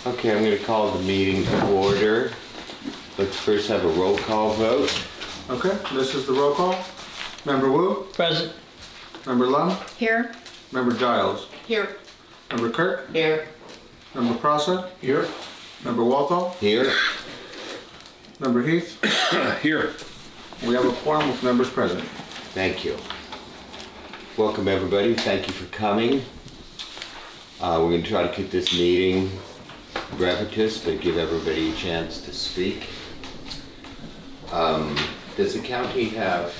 Okay, I'm going to call the meeting to order. Let's first have a roll call vote. Okay, this is the roll call. Member Wu? Present. Member Lum? Here. Member Giles? Here. Member Kirk? Here. Member Prasa? Here. Member Walthall? Here. Member Heath? Here. We have a quorum with members present. Thank you. Welcome, everybody. Thank you for coming. We're going to try to keep this meeting brevetous, but give everybody a chance to speak. Does the county have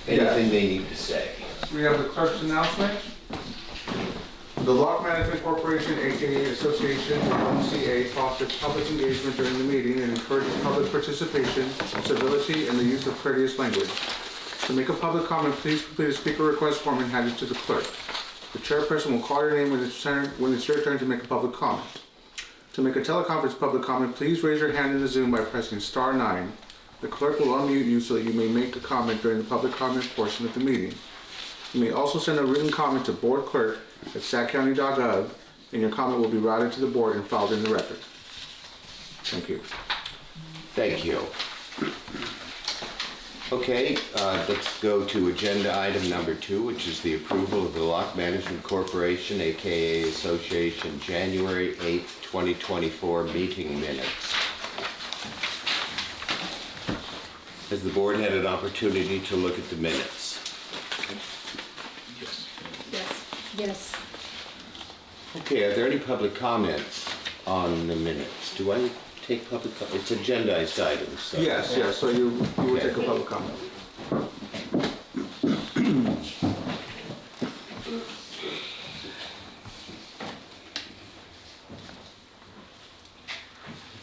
anything they need to say? We have the clerk's announcement. The Locke Management Corporation, aka Association, or MCA, fosters public engagement during the meeting and encourages public participation, civility, and the use of courteous language. To make a public comment, please complete a speaker request form and hand it to the clerk. The chairperson will call your name when it's your turn to make a public comment. To make a teleconference public comment, please raise your hand in the Zoom by pressing *9. The clerk will unmute you so that you may make a comment during the public comment portion of the meeting. You may also send a written comment to boardclerk@saccounty.gov, and your comment will be routed to the board and filed in the record. Thank you. Thank you. Okay, let's go to agenda item number 2, which is the approval of the Locke Management Corporation, aka Association, January 8th, 2024 meeting minutes. Has the board had an opportunity to look at the minutes? Yes. Yes. Okay, are there any public comments on the minutes? Do I take public comments? It's agendized items, so. Yes, so you will take a public comment.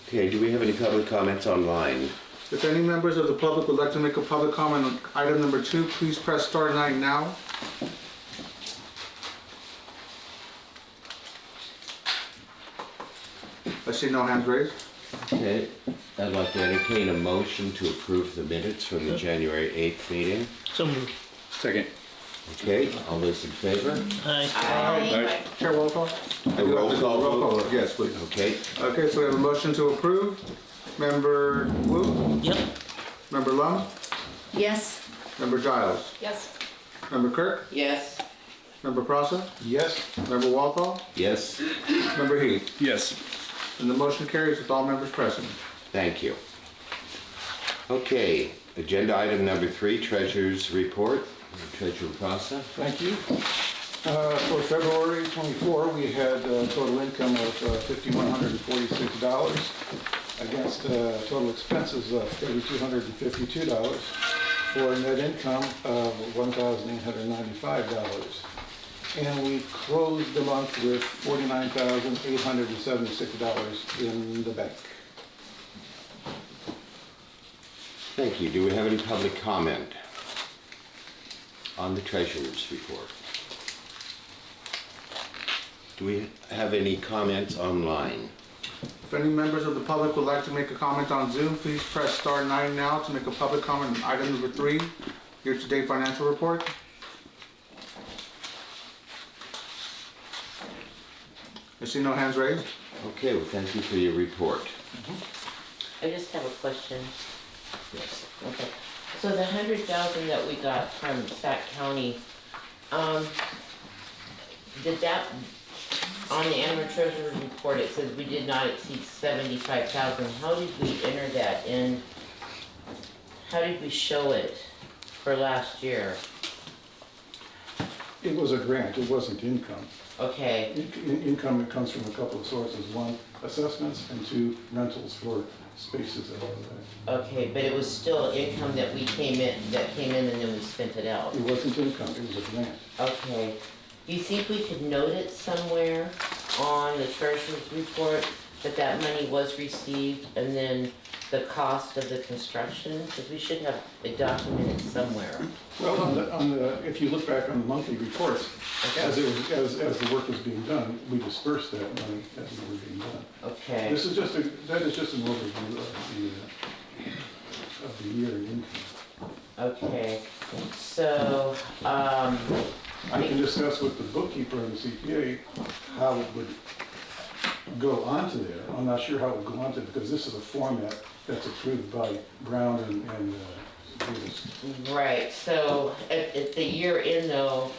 Okay, do we have any public comments online? If any members of the public would like to make a public comment on item number 2, please press *9 now. I see no hands raised. Okay, I'd like to entertain a motion to approve the minutes from the January 8th meeting. So moved. Second. Okay, all those in favor? Aye. Chair roll call? A roll call Roll vote? call, yes, please. Okay, Okay, so we have a motion to approve. Member Wu? Yep. Member Lum? Yes. Member Giles? Yes. Member Kirk? Yes. Member Prasa? Yes. Member Walthall? yes, Member Heath? Yes. And the motion carries with all members present. thank you. Okay, agenda item number 3, Treasurer's Report. Treasurer Prasa. Thank you. For February 24, we had a total income of $5,146 against total expenses of $3,252 for a net income of $1,895. And we closed the month with $49,876 in the bank. Thank you. Do we have any public comment on the Treasurer's Report? Do we have any comments online? If any members of the public would like to make a comment on Zoom, please press *9 now to make a public comment on item number 3, year-to-date financial report. I see no hands raised. Okay, well, thank you for your report. I just have a question. Yes. Okay. So the 100,000 that we got from Sac County, did that, on the annual treasurer's report, it says we did not exceed 75,000. How did we enter that in? How did we show it for last year? It was a grant, it wasn't income. Okay, Income, it comes from a couple of sources. 1, assessments, and 2, rentals for spaces and all that. okay, but it was still income that came in and then we spent it out. It wasn't income, it was a grant. Okay. Do you think we could note it somewhere on the treasurer's report that that money was received and then the cost of the construction? Because we should have it documented somewhere. Well, if you look back on the monthly reports, as the work was being done, we dispersed that money as it was being done. Okay. That is just an overview of the year in income. Okay. So, I can discuss with the bookkeeper and the CPA how it would go onto there. I'm not sure how it would go onto, because this is a format that's approved by Brown and Davis. Right, so at the year end though,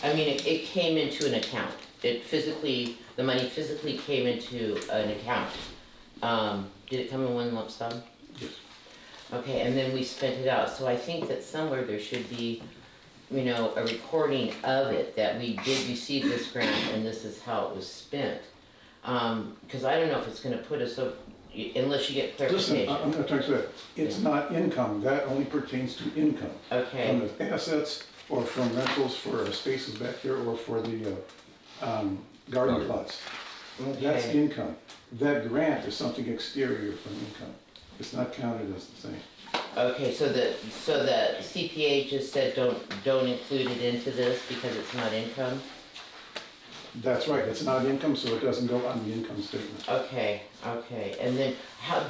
I mean, it came into an account. The money physically came into an account. Did it come in one lump sum? Yes. Okay, and then we spent it out, so I think that somewhere there should be, you know, a recording of it, that we did receive this grant and this is how it was spent. Cause I don't know if it's gonna put us up, unless you get Listen, clarification. I'm not trying to say that. It's not income. That only pertains to income. Okay, From the assets or from rentals for spaces back here or for the garden plots. That's okay, income. That grant is something exterior from income. It's not counted as the same. okay, so the CPA just said don't include it into this because it's not income? That's right. It's not income, so it doesn't go on the income statement. Okay, and then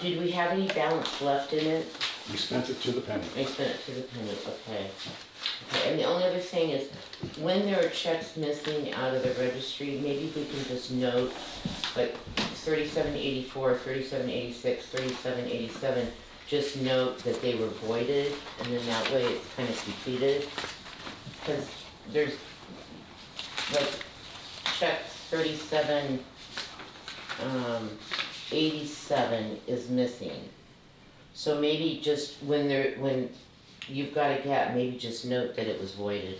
did we have any balance left in it? We spent it to the penny. I spent it to the penny, okay. Okay, and the only other thing is, when there are checks missing out of the registry, maybe we can just note, like 3784, 3786, 3787, just note that they were voided, and then that way it's kind of completed. Because there's, like, check 3787 is missing. So maybe just when you've got a gap, maybe just note that it was voided.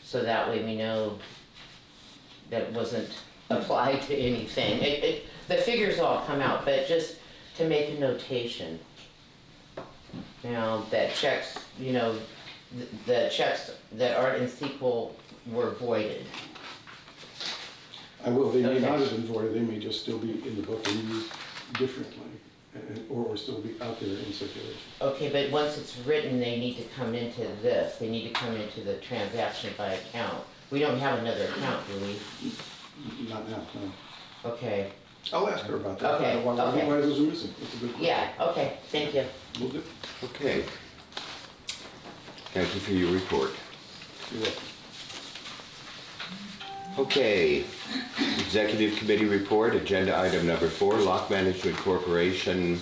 So that way we know that it wasn't applied to anything. The figures all come out, but just to make a notation. You know, that checks, you know, the checks that aren't in sequel were voided. They may Okay. not have been voided. They may just still be in the book and used differently, or still be out there in circulation. Okay, but once it's written, they need to come into this. They need to come into the transaction by account. We don't have another account, do we? Not now, no. Okay, I'll ask her about that. Okay, Why okay. those are missing? That's a good question. yeah, okay, thank you. Will do. Okay. Thank you for your report. You're welcome. Okay, Executive Committee Report, Agenda Item Number 4, Locke Management Corporation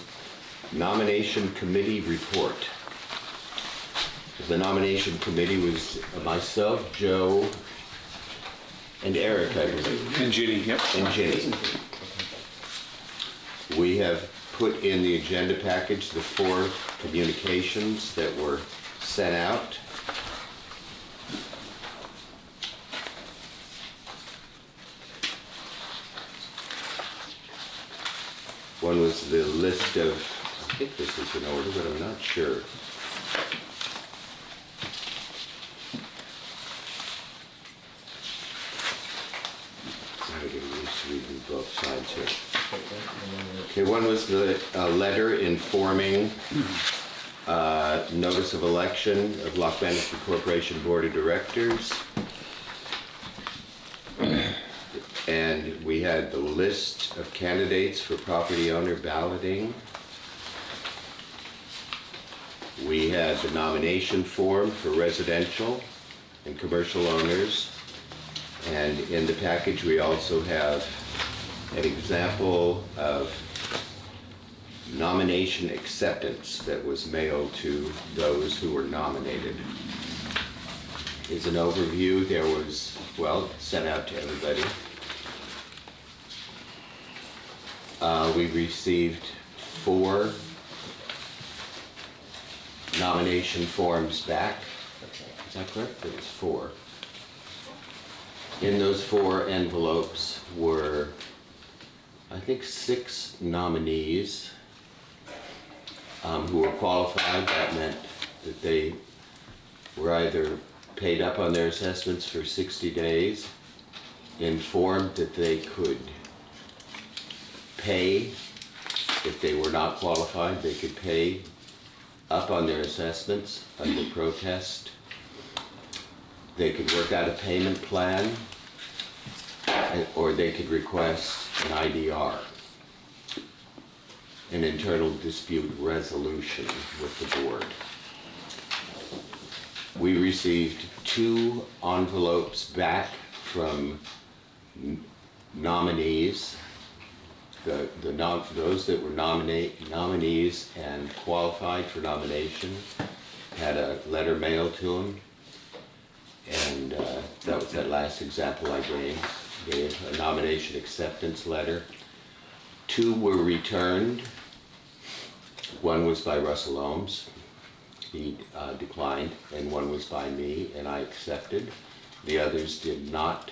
Nomination Committee Report. The nomination committee was myself, Joe, and Eric, I believe. And Ginny, yep. And Ginny. We have put in the agenda package the 4 communications that were sent out. One was the list of, I think this is in order, but I'm not sure. Gotta get used to reading both sides here. Okay, one was the letter informing notice of election of Locke Management Corporation Board of Directors. And we had the list of candidates for property owner balloting. We had the nomination form for residential and commercial owners. And in the package, we also have an example of nomination acceptance that was mailed to those who were nominated. As an overview, there was, well, sent out to everybody. We received 4 nomination forms back. Is that correct? It was 4. In those 4 envelopes were, I think, 6 nominees who were qualified. That meant that they were either paid up on their assessments for 60 days, informed that they could pay. If they were not qualified, they could pay up on their assessments under protest. They could work out a payment plan, or they could request an IDR, an internal dispute resolution with the board. We received 2 envelopes back from nominees those that were nominees and qualified for nomination had a letter mailed to them. And that was that last example I gave a nomination acceptance letter. 2 were returned. One was by Russell Ohms. He declined, and one was by me, and I accepted. The others did not,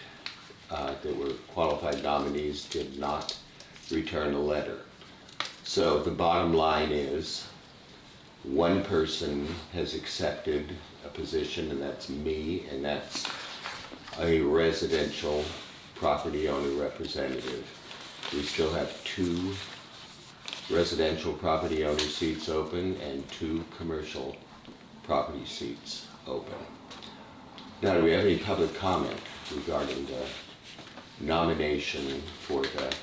that were qualified nominees, did not return a letter. So the bottom line is, one person has accepted a position, and that's me, and that's a residential property owner representative. We still have 2 residential property owner seats open and 2 commercial property seats open. Now, do we have any public comment regarding the nomination for the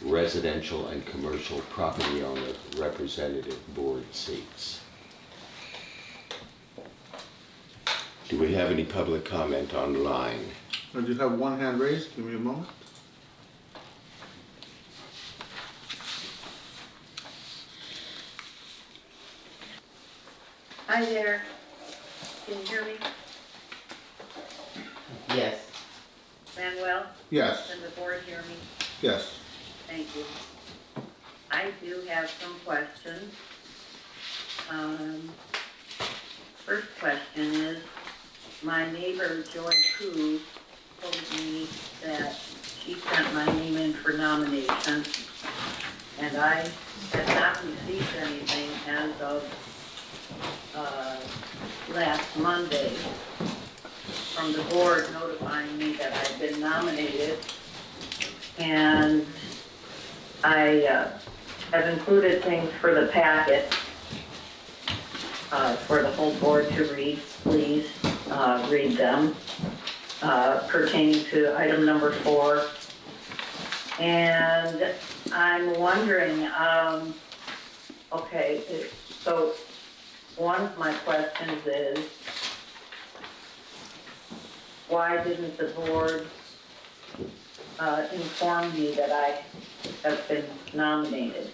residential and commercial property owner representative board seats? Do we have any public comment online? I do have one hand raised. Give me a moment. Hi there. Can you hear me? Yes. Manuel, Yes, can the board hear me? yes. Thank you. I do have some questions. First question is, my neighbor Joy Koo told me that she sent my name in for nomination, and I have not received anything as of last Monday from the board notifying me that I've been nominated. And I have included things for the packet for the whole board to read. Please read them pertaining to item number 4. And I'm wondering, okay, so one of my questions is, why didn't the board inform me that I have been nominated?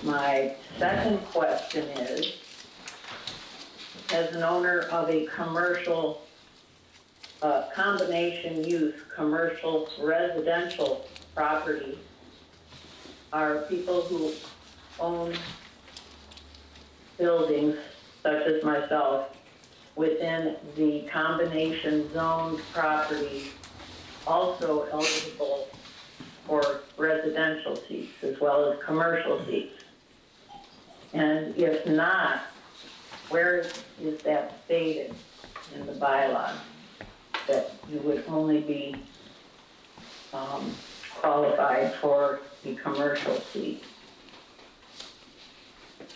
My second question is, as an owner of a commercial, combination use, commercial residential property, are people who own buildings, such as myself, within the combination zoned property also eligible for residential seats as well as commercial seats? And if not, where is that stated in the bylaws that you would only be qualified for the commercial seat?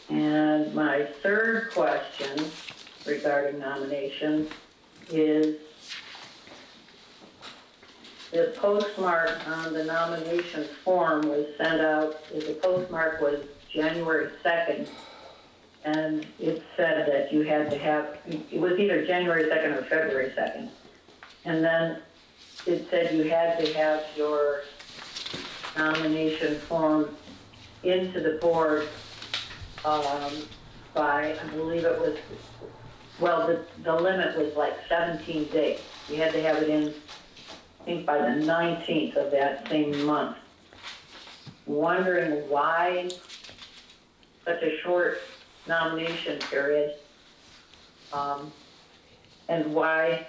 And my third question regarding nominations is, the postmark on the nomination form was sent out, the postmark was January 2nd, and it said that you had to have, it was either January 2nd or February 2nd. And then it said you had to have your nomination form into the board by, I believe it was, well, the limit was like 17 days. You had to have it in, I think, by the 19th of that same month. Wondering why such a short nomination period, and why,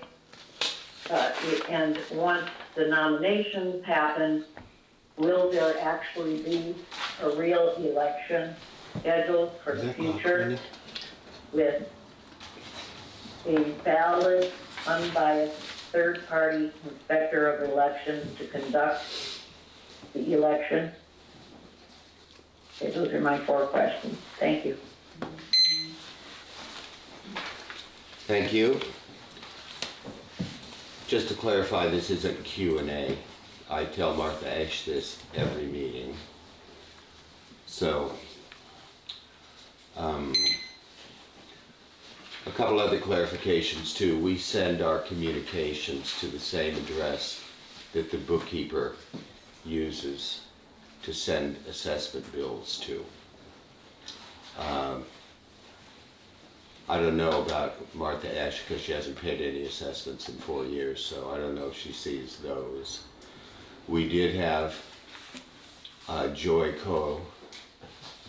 and once the nominations happen, will there actually be a real election scheduled for the future with a valid, unbiased, third-party inspector of elections to conduct the election? Okay, those are my 4 questions. Thank you. Thank you. Just to clarify, this isn't Q&A. I tell Martha Ashe this every meeting. So, a couple other clarifications too. We send our communications to the same address that the bookkeeper uses to send assessment bills to. I don't know about Martha Ashe because she hasn't paid any assessments in 4 years, so I don't know if she sees those. We did have Joy Co.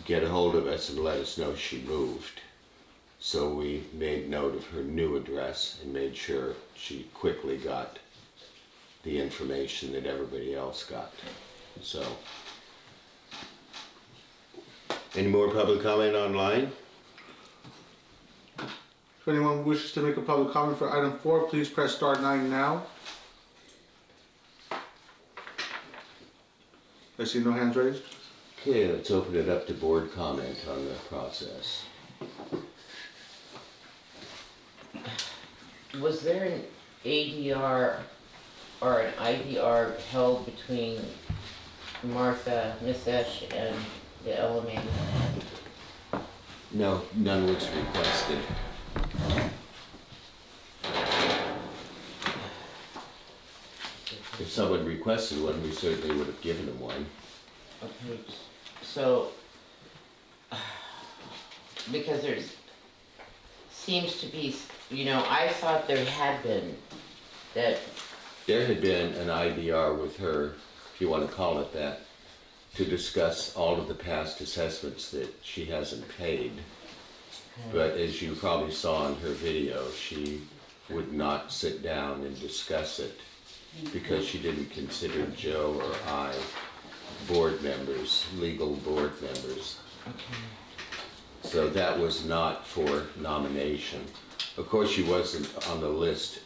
get a hold of us and let us know she moved. So we made note of her new address and made sure she quickly got the information that everybody else got. So, any more public comment online? If anyone wishes to make a public comment for item 4, please press *9 now. I see no hands raised. Okay, let's open it up to board comment on the process. Was there an ADR or an IDR held between Martha, Miss Esch, and the LMA? No, none was requested. If someone requested one, we certainly would have given them one. Okay, so, because there's, seems to be, you know, I thought there had been, that, There had been an IDR with her, if you want to call it that, to discuss all of the past assessments that she hasn't paid. But as you probably saw in her video, she would not sit down and discuss it because she didn't consider Joe or I board members, legal board members. So that was not for nomination. Of course, she wasn't on the list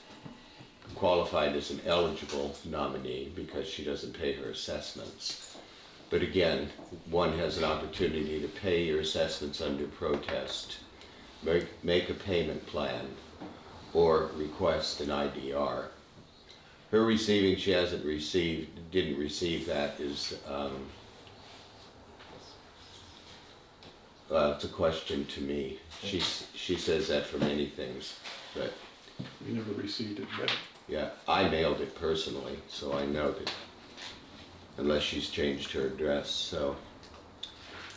qualified as an eligible nominee because she doesn't pay her assessments. But again, one has an opportunity to pay your assessments under protest, make a payment plan, or request an IDR. Her receiving, she hasn't received, didn't receive that is, it's a question to me. She says that for many things, but We never received it yet. yeah, I mailed it personally, so I know that, unless she's changed her address, so.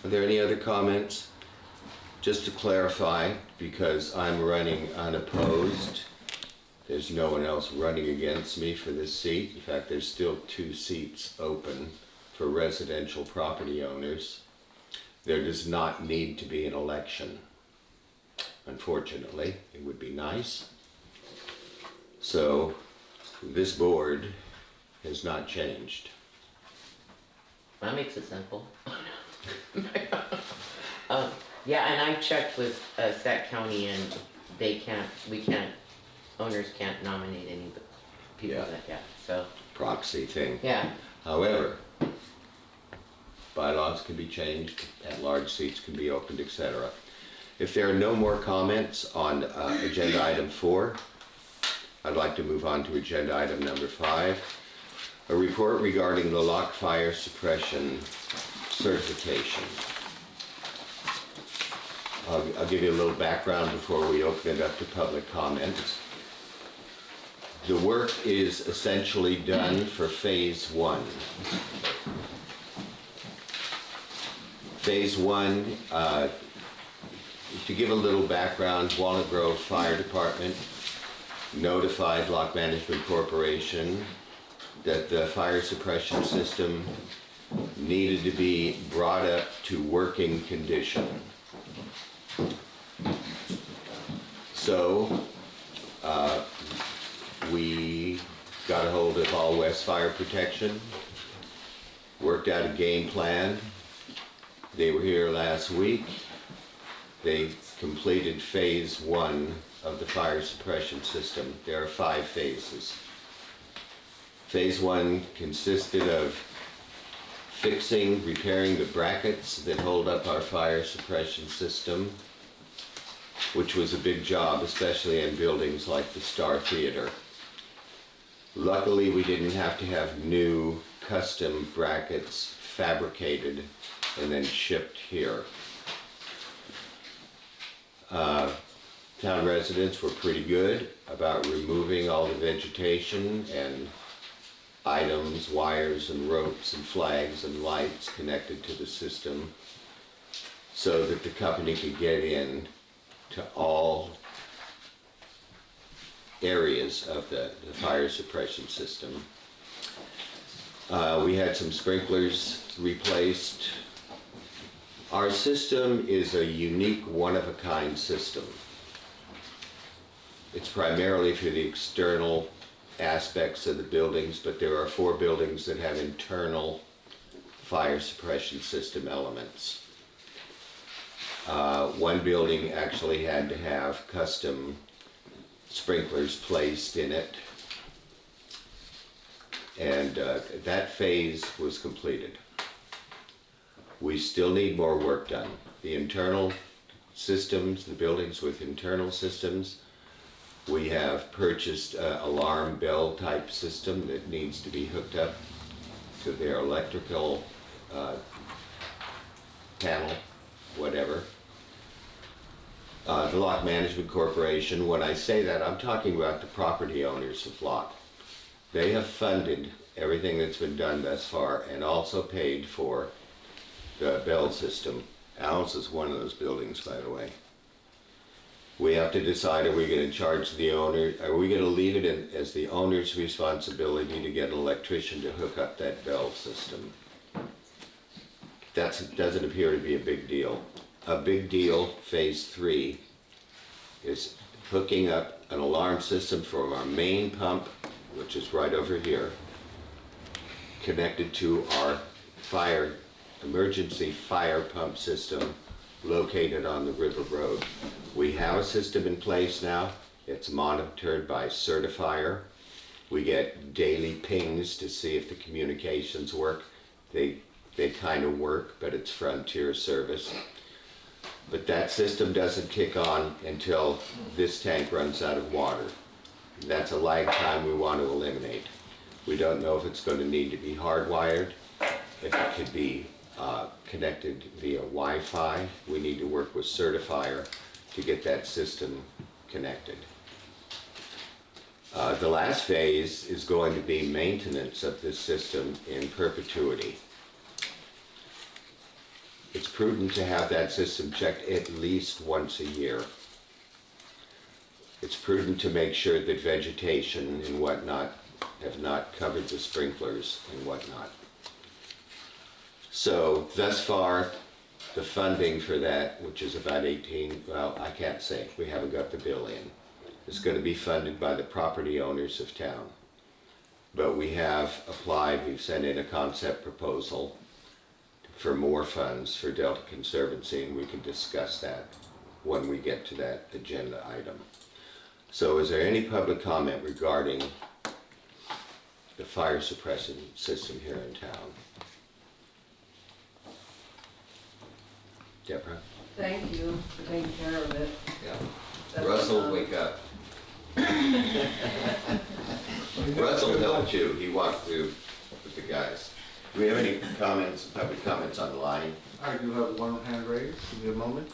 Are there any other comments? Just to clarify, because I'm running unopposed, there's no one else running against me for this seat. In fact, there's still 2 seats open for residential property owners. There does not need to be an election. Unfortunately, it would be nice. So, this board has not changed. that makes it simple. Yeah, and I checked with Sac County and they can't, owners can't nominate any of the people Yeah. that, so, Proxy thing. yeah. However, bylaws can be changed, at-large seats can be opened, etc. If there are no more comments on agenda item 4, I'd like to move on to agenda item number 5, a report regarding the Locke fire suppression certification. I'll give you a little background before we open it up to public comments. The work is essentially done for phase 1. Phase 1, to give a little background, Walnut Grove Fire Department notified Locke Management Corporation that the fire suppression system needed to be brought up to working condition. So, we got a hold of All West Fire Protection, worked out a game plan. They were here last week. They completed phase 1 of the fire suppression system. There are 5 phases. Phase 1 consisted of fixing, repairing the brackets that hold up our fire suppression system, which was a big job, especially in buildings like the Star Theater. Luckily, we didn't have to have new custom brackets fabricated and then shipped here. Town residents were pretty good about removing all the vegetation and items, wires and ropes and flags and lights connected to the system so that the company could get in to all areas of the fire suppression system. We had some sprinklers replaced. Our system is a unique, one-of-a-kind system. It's primarily for the external aspects of the buildings, but there are 4 buildings that have internal fire suppression system elements. One building actually had to have custom sprinklers placed in it, and that phase was completed. We still need more work done. The internal systems, the buildings with internal systems, we have purchased an alarm bell type system that needs to be hooked up to their electrical panel, whatever. The Locke Management Corporation, when I say that, I'm talking about the property owners of Locke. They have funded everything that's been done thus far and also paid for the bell system. Al's is one of those buildings, by the way. We have to decide, are we going to charge the owner, are we going to leave it as the owner's responsibility to get an electrician to hook up that bell system? That doesn't appear to be a big deal. A big deal, phase 3, is hooking up an alarm system from our main pump, which is right over here, connected to our emergency fire pump system located on the River Road. We have a system in place now. It's monitored by Certifier. We get daily pings to see if the communications work. They kind of work, but it's frontier service. But that system doesn't kick on until this tank runs out of water. That's a lag time we want to eliminate. We don't know if it's going to need to be hardwired, if it could be connected via Wi-Fi. We need to work with Certifier to get that system connected. The last phase is going to be maintenance of this system in perpetuity. It's prudent to have that system checked at least once a year. It's prudent to make sure that vegetation and whatnot have not covered the sprinklers and whatnot. So thus far, the funding for that, which is about 18, well, I can't say, we haven't got the bill in. It's going to be funded by the property owners of town. But we have applied, we've sent in a concept proposal for more funds for Delta Conservancy, and we can discuss that when we get to that agenda item. So is there any public comment regarding the fire suppression system here in town? Deborah? Thank you for taking care of it. Yeah. That's, Russell, wake up. Russell helped you. He walked through with the guys. Do we have any comments, public comments online? I do have one hand raised. Give me a moment.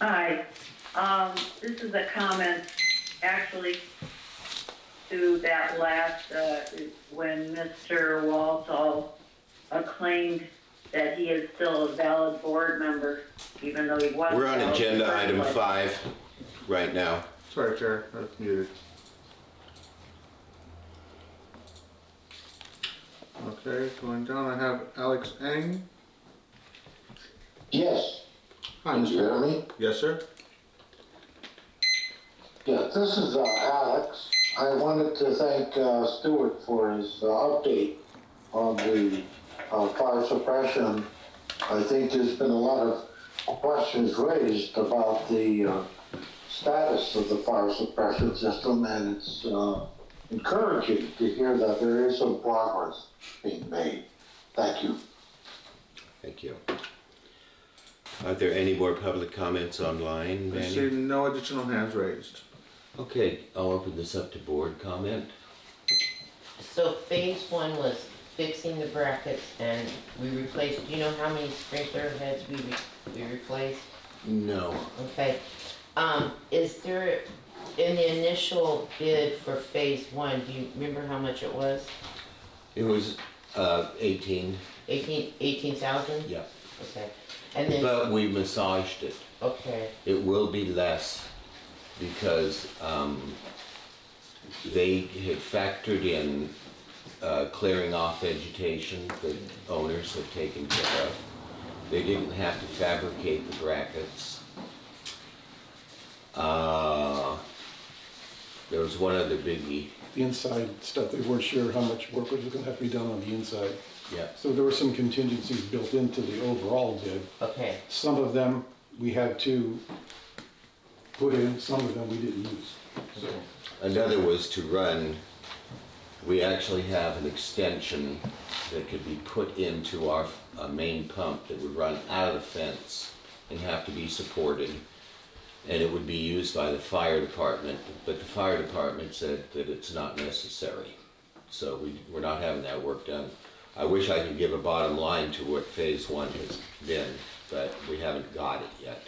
Hi, this is a comment actually to that last, when Mr. Walsall claimed that he is still a valid board member, even though he wasn't. We're on agenda item 5 right now. Sorry, Chair, I was muted. Okay, going down, I have Alex Eng. Yes, Hi, can you hear me? Yes, sir. Yeah, this is Alex. I wanted to thank Stuart for his update on the fire suppression. I think there's been a lot of questions raised about the status of the fire suppression system, and it's encouraging to hear that there is some progress being made. Thank you. Thank you. Are there any more public comments online, I Manny? see no additional hands raised. Okay, I'll open this up to board comment. So phase 1 was fixing the brackets, and we replaced, do you know how many sprinkler heads we replaced? No. Okay. Is there in the initial bid for phase one, do you remember how much it was? It was 18, 18,000? yeah. Okay, and then, But we massaged it. okay, It will be less because they had factored in clearing off vegetation that owners have taken care of. They didn't have to fabricate the brackets. There was one other biggie. The inside stuff, they weren't sure how much work was gonna have to be done on the inside. Yeah. So there were some contingencies built into the overall bid. okay, Some of them we had to put in, some of them we didn't use. So, Another was to run, we actually have an extension that could be put into our main pump that would run out of the fence and have to be supported. And it would be used by the fire department, but the fire department said that it's not necessary. So we're not having that work done. I wish I could give a bottom line to what phase one has been, but we haven't got it yet.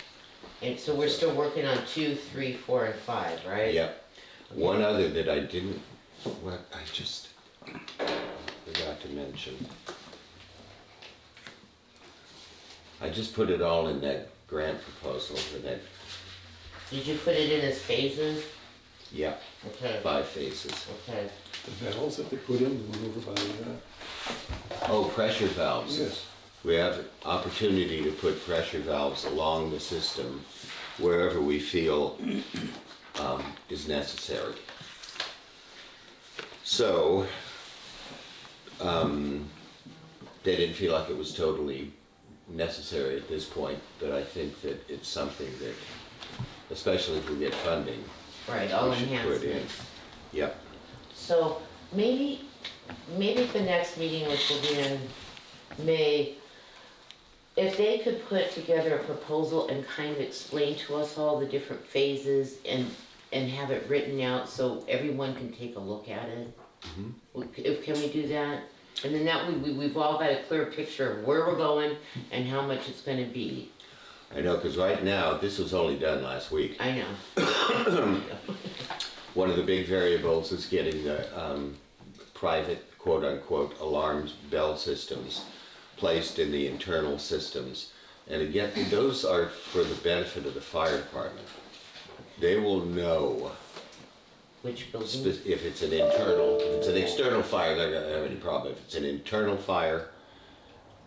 and so we're still working on 2, 3, 4, and 5, right? Yep. One other that I didn't, what I just forgot to mention. I just put it all in that grant proposal for that, Did you put it in as phases? yep, Okay, 5 phases. okay, the valves that they put in, went over by, Oh, pressure valves. yes. We have opportunity to put pressure valves along the system wherever we feel is necessary. So, they didn't feel like it was totally necessary at this point, but I think that it's something that, especially if we get funding, right, all we should put in. enhancements. Yep. So maybe the next meeting, which will be in May, if they could put together a proposal and kind of explain to us all the different phases and have it written out so everyone can take a look at it. Can we do that? And then that way we've all got a clear picture of where we're going and how much it's gonna be. I know, because right now, this was only done last week. I know. One of the big variables is getting the private, quote-unquote, alarmed bell systems placed in the internal systems. And again, those are for the benefit of the fire department. They will know Which building? if it's an internal, if it's an external fire, they're not gonna have any problem. If it's an internal fire,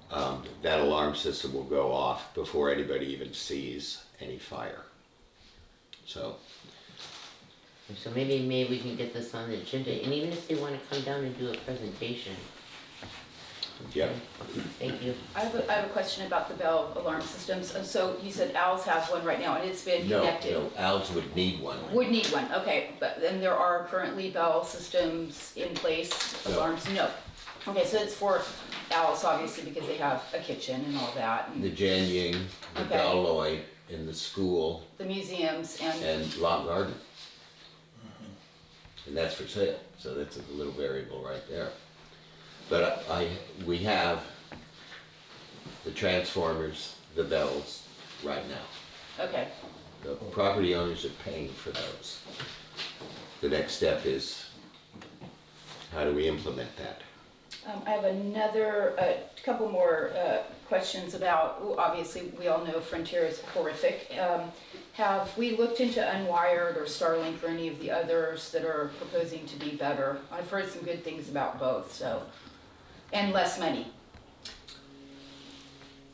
that alarm system will go off before anybody even sees any fire. So, So maybe we can get this on the agenda, and even if they wanna come down and do a presentation. yep. Thank you. I have a question about the bell alarm systems. So you said Al's has one right now and it's been connected. No, Al's would need one. Would need one, okay, but then there are currently bell systems in place, No. alarms, no. Okay, so it's for Al's obviously because they have a kitchen and all that, and The Janying, the Okay. Galloy, in the school, the museums and, and Locke Garden. And that's for sale, so that's a little variable right there. But we have the transformers, the bells, right now. okay. The property owners are paying for those. The next step is, how do we implement that? I have a couple more questions about, obviously, we all know Frontier is horrific. Have we looked into Unwired or Starlink or any of the others that are proposing to be better? I've heard some good things about both, so, and less money.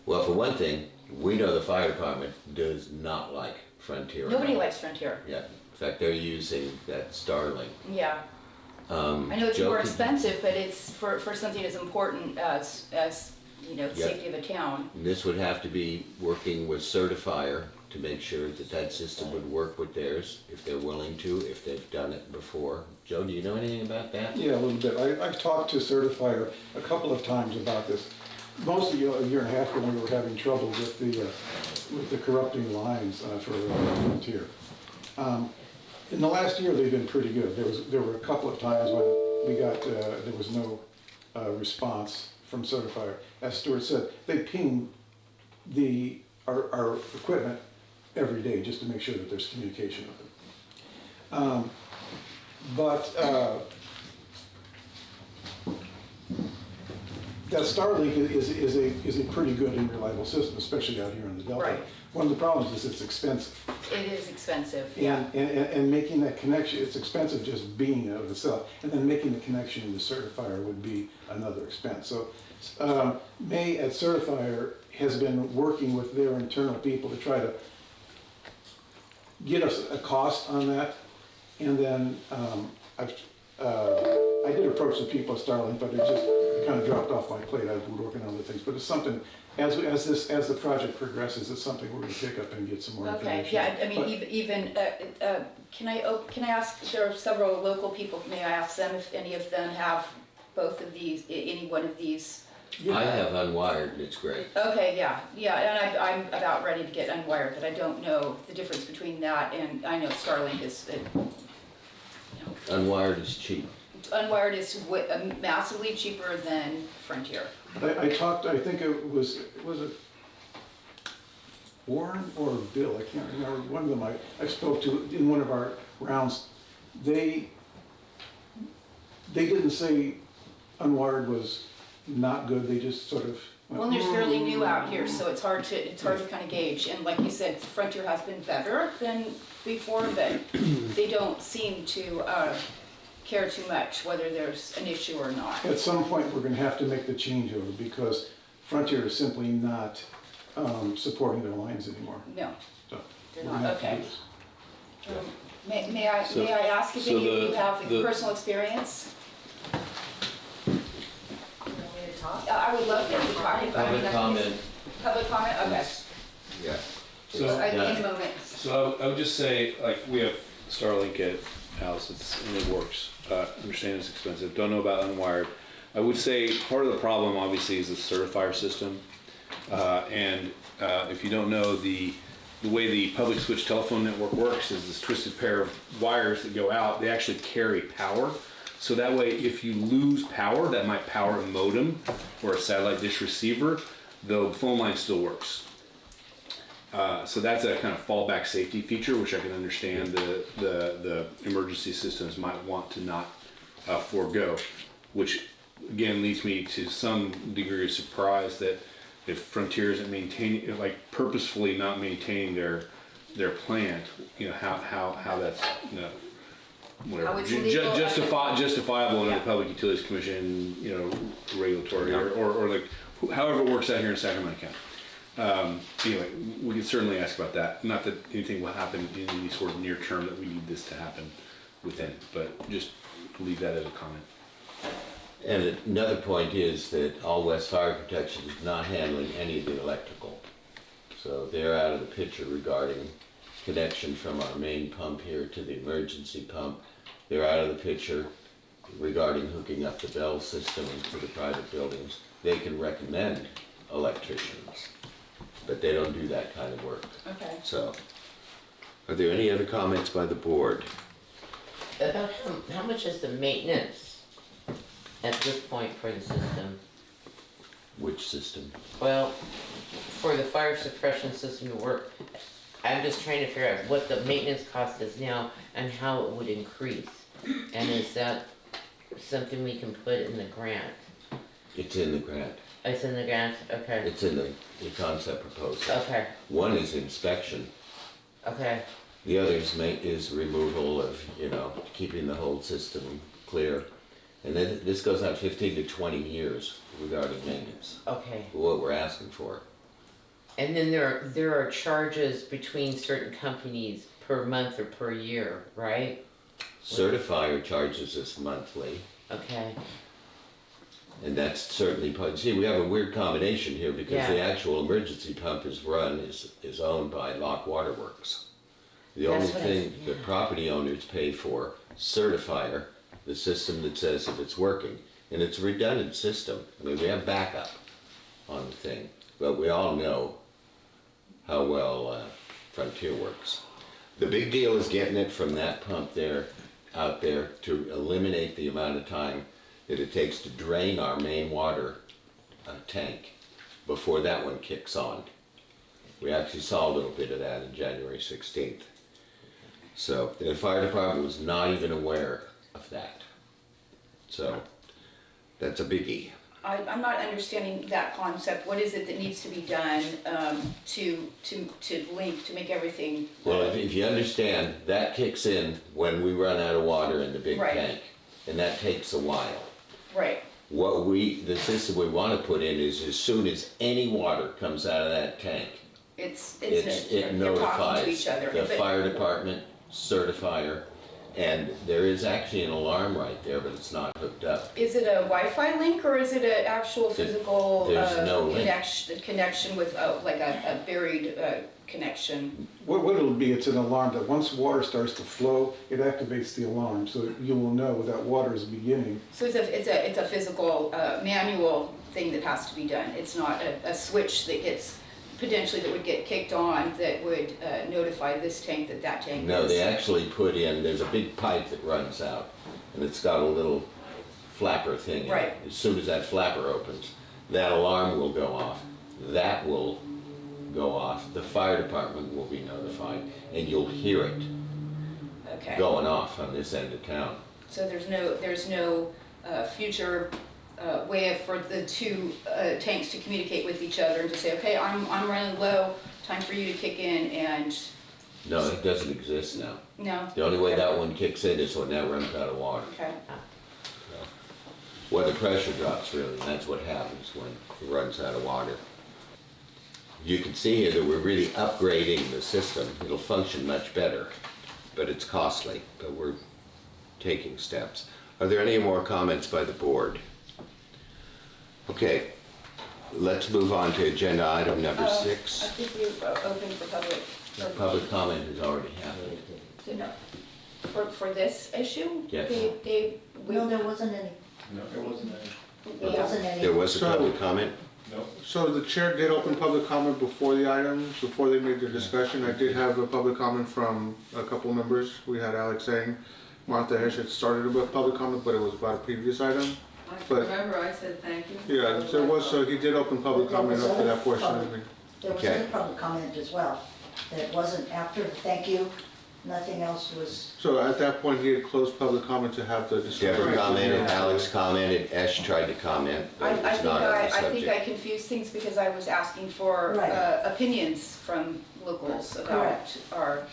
Well, for one thing, we know the fire department does not like Frontier. Nobody likes Frontier. Yeah, in fact, they're using that Starlink. Yeah, I know it's Joe, more could- expensive, but it's for something as important as, you know, the Yeah. safety of a town. And this would have to be working with Certifier to make sure that that system would work with theirs, if they're willing to, if they've done it before. Joe, do you know anything about that? Yeah, a little bit. I've talked to Certifier a couple of times about this. Mostly a year and a half ago, we were having trouble with the corrupting lines for Frontier. In the last year, they've been pretty good. There were a couple of times when we got there was no response from Certifier. As Stuart said, they ping our equipment every day just to make sure that there's communication with them. But that Starlink is a pretty good and reliable system, especially out here in the Delta. Right. One of the problems is it's expensive. It is expensive, yeah. And making that connection, it's expensive just being out of itself, and then making the connection into Certifier would be another expense. So May at Certifier has been working with their internal people to try to get us a cost on that. And then I did approach some people at Starlink, but it kind of dropped off my plate. I've been working on other things, but it's something, as the project progresses, it's something we're gonna pick up and get some more information. Okay, yeah, I mean, But- even, can I ask, there are several local people, may I ask them if any of them have both of these, any one of these? I have unwired and it's great. Okay, yeah, and I'm about ready to get unwired, but I don't know the difference between that and, I know Starlink is, Unwired is cheap. unwired is massively cheaper than Frontier. I talked, I think it was it Warren or Bill, I can't remember, one of them I spoke to in one of our rounds. They didn't say unwired was not good, they just sort of went, Well, and they're fairly new out here, so it's hard to kind of gauge. And like you said, Frontier has been better than before, but they don't seem to care too much whether there's an issue or not. At some point, we're gonna have to make the changeover because Frontier is simply not supporting their lines anymore. No, So they're we're not, gonna have to okay. do this. May I ask if so any of you have the- personal experience? You want me to talk? I would love to talk about Public it. comment. Public comment, okay. Yeah. So- In a moment. So I would just say, like, we have Starlink at house, and it works. Understand it's expensive, don't know about unwired. I would say part of the problem obviously is the certifier system. And if you don't know, the way the public switch telephone network works is this twisted pair of wires that go out, they actually carry power. So that way, if you lose power, that might power a modem or a satellite dish receiver, the phone line still works. So that's a kind of fallback safety feature, which I can understand the emergency systems might want to not forego, which again leads me to some degree of surprise that if Frontier isn't maintaining, like purposefully not maintaining their plant, you know, how that's, you know, whatever, How it's legal, justifiable under Yeah. the Public Utilities Commission, you know, regulatory, or like, however it works out here in Sacramento County. Anyway, we can certainly ask about that. Not that anything will happen in the sort of near term that we need this to happen within, but just leave that as a comment. And another point is that All West Fire Protection is not handling any of the electrical. So they're out of the picture regarding connection from our main pump here to the emergency pump. They're out of the picture regarding hooking up the bell system to the private buildings. They can recommend electricians, but they don't do that kind of work. Okay. So, are there any other comments by the board? About how much is the maintenance at this point for the system? Which system? Well, for the fire suppression system to work, I'm just trying to figure out what the maintenance cost is now and how it would increase. And is that something we can put in the grant? It's in the grant. It's in the grant, okay, It's in the concept proposal. okay, One is inspection. okay, The other is removal of, you know, keeping the whole system clear. And then this goes out 15 to 20 years regarding maintenance, okay. what we're asking for. And then there are charges between certain companies per month or per year, right? Certifier charges us monthly, Okay, and that's certainly part. See, we have a weird combination here because the Yeah. actual emergency pump is owned by Locke Waterworks. The That's only what thing the property owners pay for, Certifier, the system that says if it's working. And it's a redundant system. I mean, we have backup on the thing, but we all know how well Frontier works. The big deal is getting it from that pump there, out there, to eliminate the amount of time that it takes to drain our main water tank before that one kicks on. We actually saw a little bit of that on January 16th. So the fire department was not even aware of that. So that's a biggie. I'm not understanding that concept. What is it that needs to be done to link, to make everything? Well, if you understand, that kicks in when we run out of water in the big Right. tank, and that takes a while. Right, The system we want to put in is as soon as any water comes out of that tank, it it they're talking to notifies each other. the But- fire department, certifier, and there is actually an alarm right there, but it's not hooked up. Is it a Wi-Fi link or is it an actual physical there's no link. connection with like a buried connection? What it'll be, it's an alarm that once water starts to flow, it activates the alarm, so you will know that water is beginning. So it's a physical manual thing that has to be done. It's not a switch that gets potentially that would get kicked on that would notify this tank that tank is. No, they actually put in, there's a big pipe that runs out, and it's got a little flapper thing in it. Right. As soon as that flapper opens, that alarm will go off. That will go off. The fire department will be notified, and you'll hear it Okay. going off on this end of town. So there's no future way for the two tanks to communicate with each other and to say, okay, I'm running low, time for you to kick in, and No, it doesn't exist now. no. The only way that one kicks in is when that runs out of water. Okay. When the pressure drops, really, and that's what happens when it runs out of water. You can see here that we're really upgrading the system. It'll function much better, but it's costly, but we're taking steps. Are there any more comments by the board? Okay, let's move on to agenda item number I 6. think we opened for public. Public comment has already happened. No. For this issue? Yes. No, there wasn't any. No, it wasn't There wasn't any. There was a public comment? So the chair did open public comment before the items, before they made their discussion. I did have a public comment from a couple members. We had Alex saying Martha Hesh had started a public comment, but it was about a previous item. But- Remember, I said thank you. Yeah, there was, so he did open public comment up to that portion of the meeting. There was Okay. other public comment as well. That wasn't after the thank you, nothing else was, So at that point, he had closed public comment to have the discussion. Deborah commented, Alex commented, Esh tried to comment, but it was not on the I think I subject. confused things because I was asking for Right. opinions from locals about Correct. our,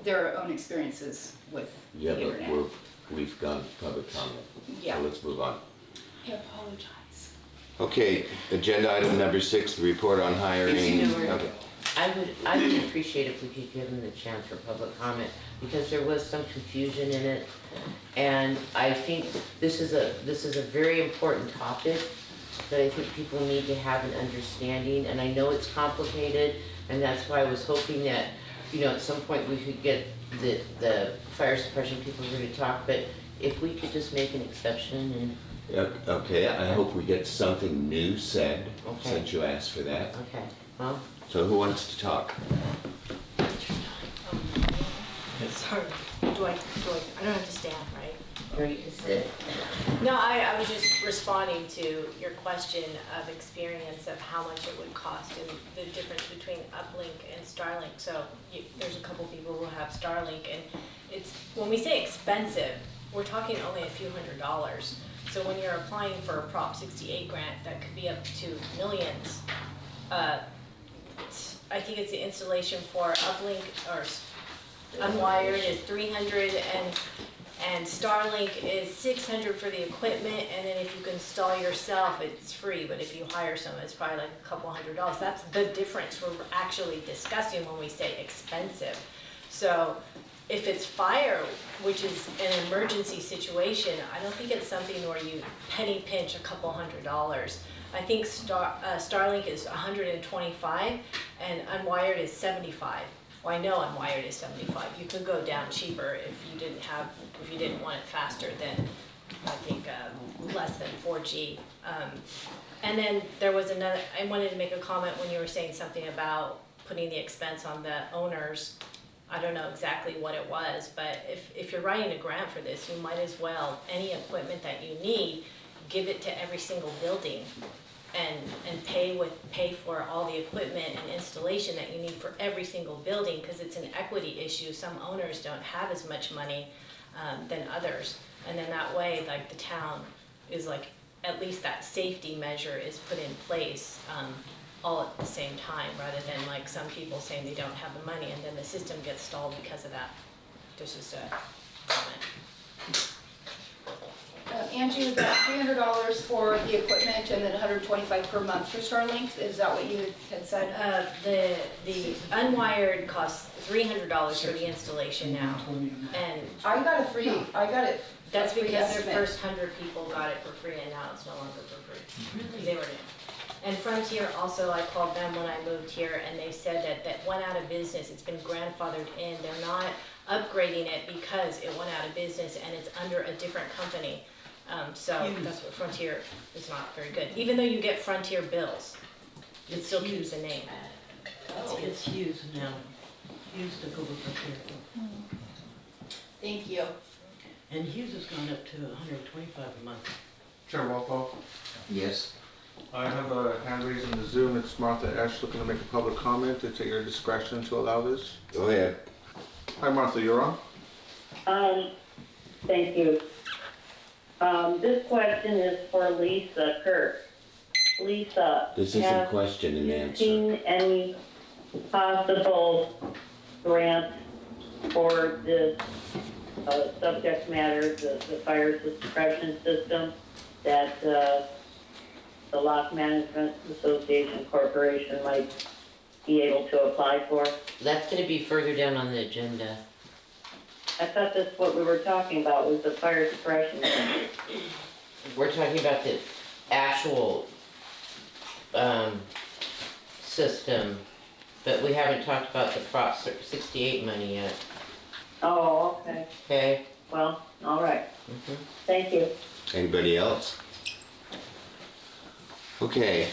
their own experiences with the Yeah, internet. but we've gone public comment. Yeah. So let's move on. I apologize. Okay, agenda item number 6, the report on hiring. You know where- Okay. I would appreciate if we could give them the chance for public comment, because there was some confusion in it. And I think this is a very important topic that I think people need to have an understanding, and I know it's complicated, and that's why I was hoping that, at some point we could get the fire suppression people here to talk, but if we could just make an exception and, Yeah, okay, I hope we get something new said, Okay. since you asked for that. okay, well, So who wants to talk? Sorry, I don't understand, right? here you can sit. No, I was just responding to your question of experience of how much it would cost and the difference between Uplink and Starlink. So there's a couple people who have Starlink, and when we say expensive, we're talking only a few $100s. So when you're applying for a Prop 68 grant, that could be up to millions. I think it's the installation for Uplink or unwired is 300 and Starlink is 600 for the equipment, and then if you can install yourself, it's free, but if you hire someone, it's probably like a couple $100s. That's the difference we're actually discussing when we say expensive. So if it's fire, which is an emergency situation, I don't think it's something where you penny pinch a couple $100s. I think Starlink is 125 and unwired is 75. Well, I know unwired is 75. You could go down cheaper if you didn't want it faster than, I think, less than 4G. And then there was another, I wanted to make a comment when you were saying something about putting the expense on the owners. I don't know exactly what it was, but if you're writing a grant for this, you might as well, any equipment that you need, give it to every single building. and pay for all the equipment and installation that you need for every single building, because it's an equity issue. Some owners don't have as much money than others, and then that way, like, the town is like, at least that safety measure is put in place all at the same time, rather than like some people saying they don't have the money and then the system gets stalled because of that. There's just a comment. Angie, was that $300 for the equipment and then $125 per month for Starlink? Is that what you had said? The unwired costs $300 for the installation now, and I got it. that's for free because their estimate. first 100 people got it for free, and now it's no longer for free. They were new. And Frontier also, I called them when I moved here, and they said that went out of business. It's been grandfathered in. They're not upgrading it because it went out of business and it's under a different company. So that's what Frontier is not very good. Even though you get Frontier bills, it still keeps the name. It's Hughes now. Hughes took over Frontier. Thank you. And Hughes has gone up to $125 a month. Chair Walpole, Yes? I have a hand raised in the Zoom. It's Martha Esch looking to make a public comment. It's at your discretion to allow this. Go ahead. Hi, Martha, you're on. Thank you. This question is for Lisa Kirk. Lisa, This is a question and have you answer. seen any possible grants for this subject matter, the fire suppression system that the Locke Management Association Corporation might be able to apply for? That's gonna be further down on the agenda. I thought that's what we were talking about, was the fire suppression. We're talking about the actual, system, but we haven't talked about the Prop 68 money yet, Oh, okay. okay? Well, all right. Mhm. Thank you. Anybody else? Okay.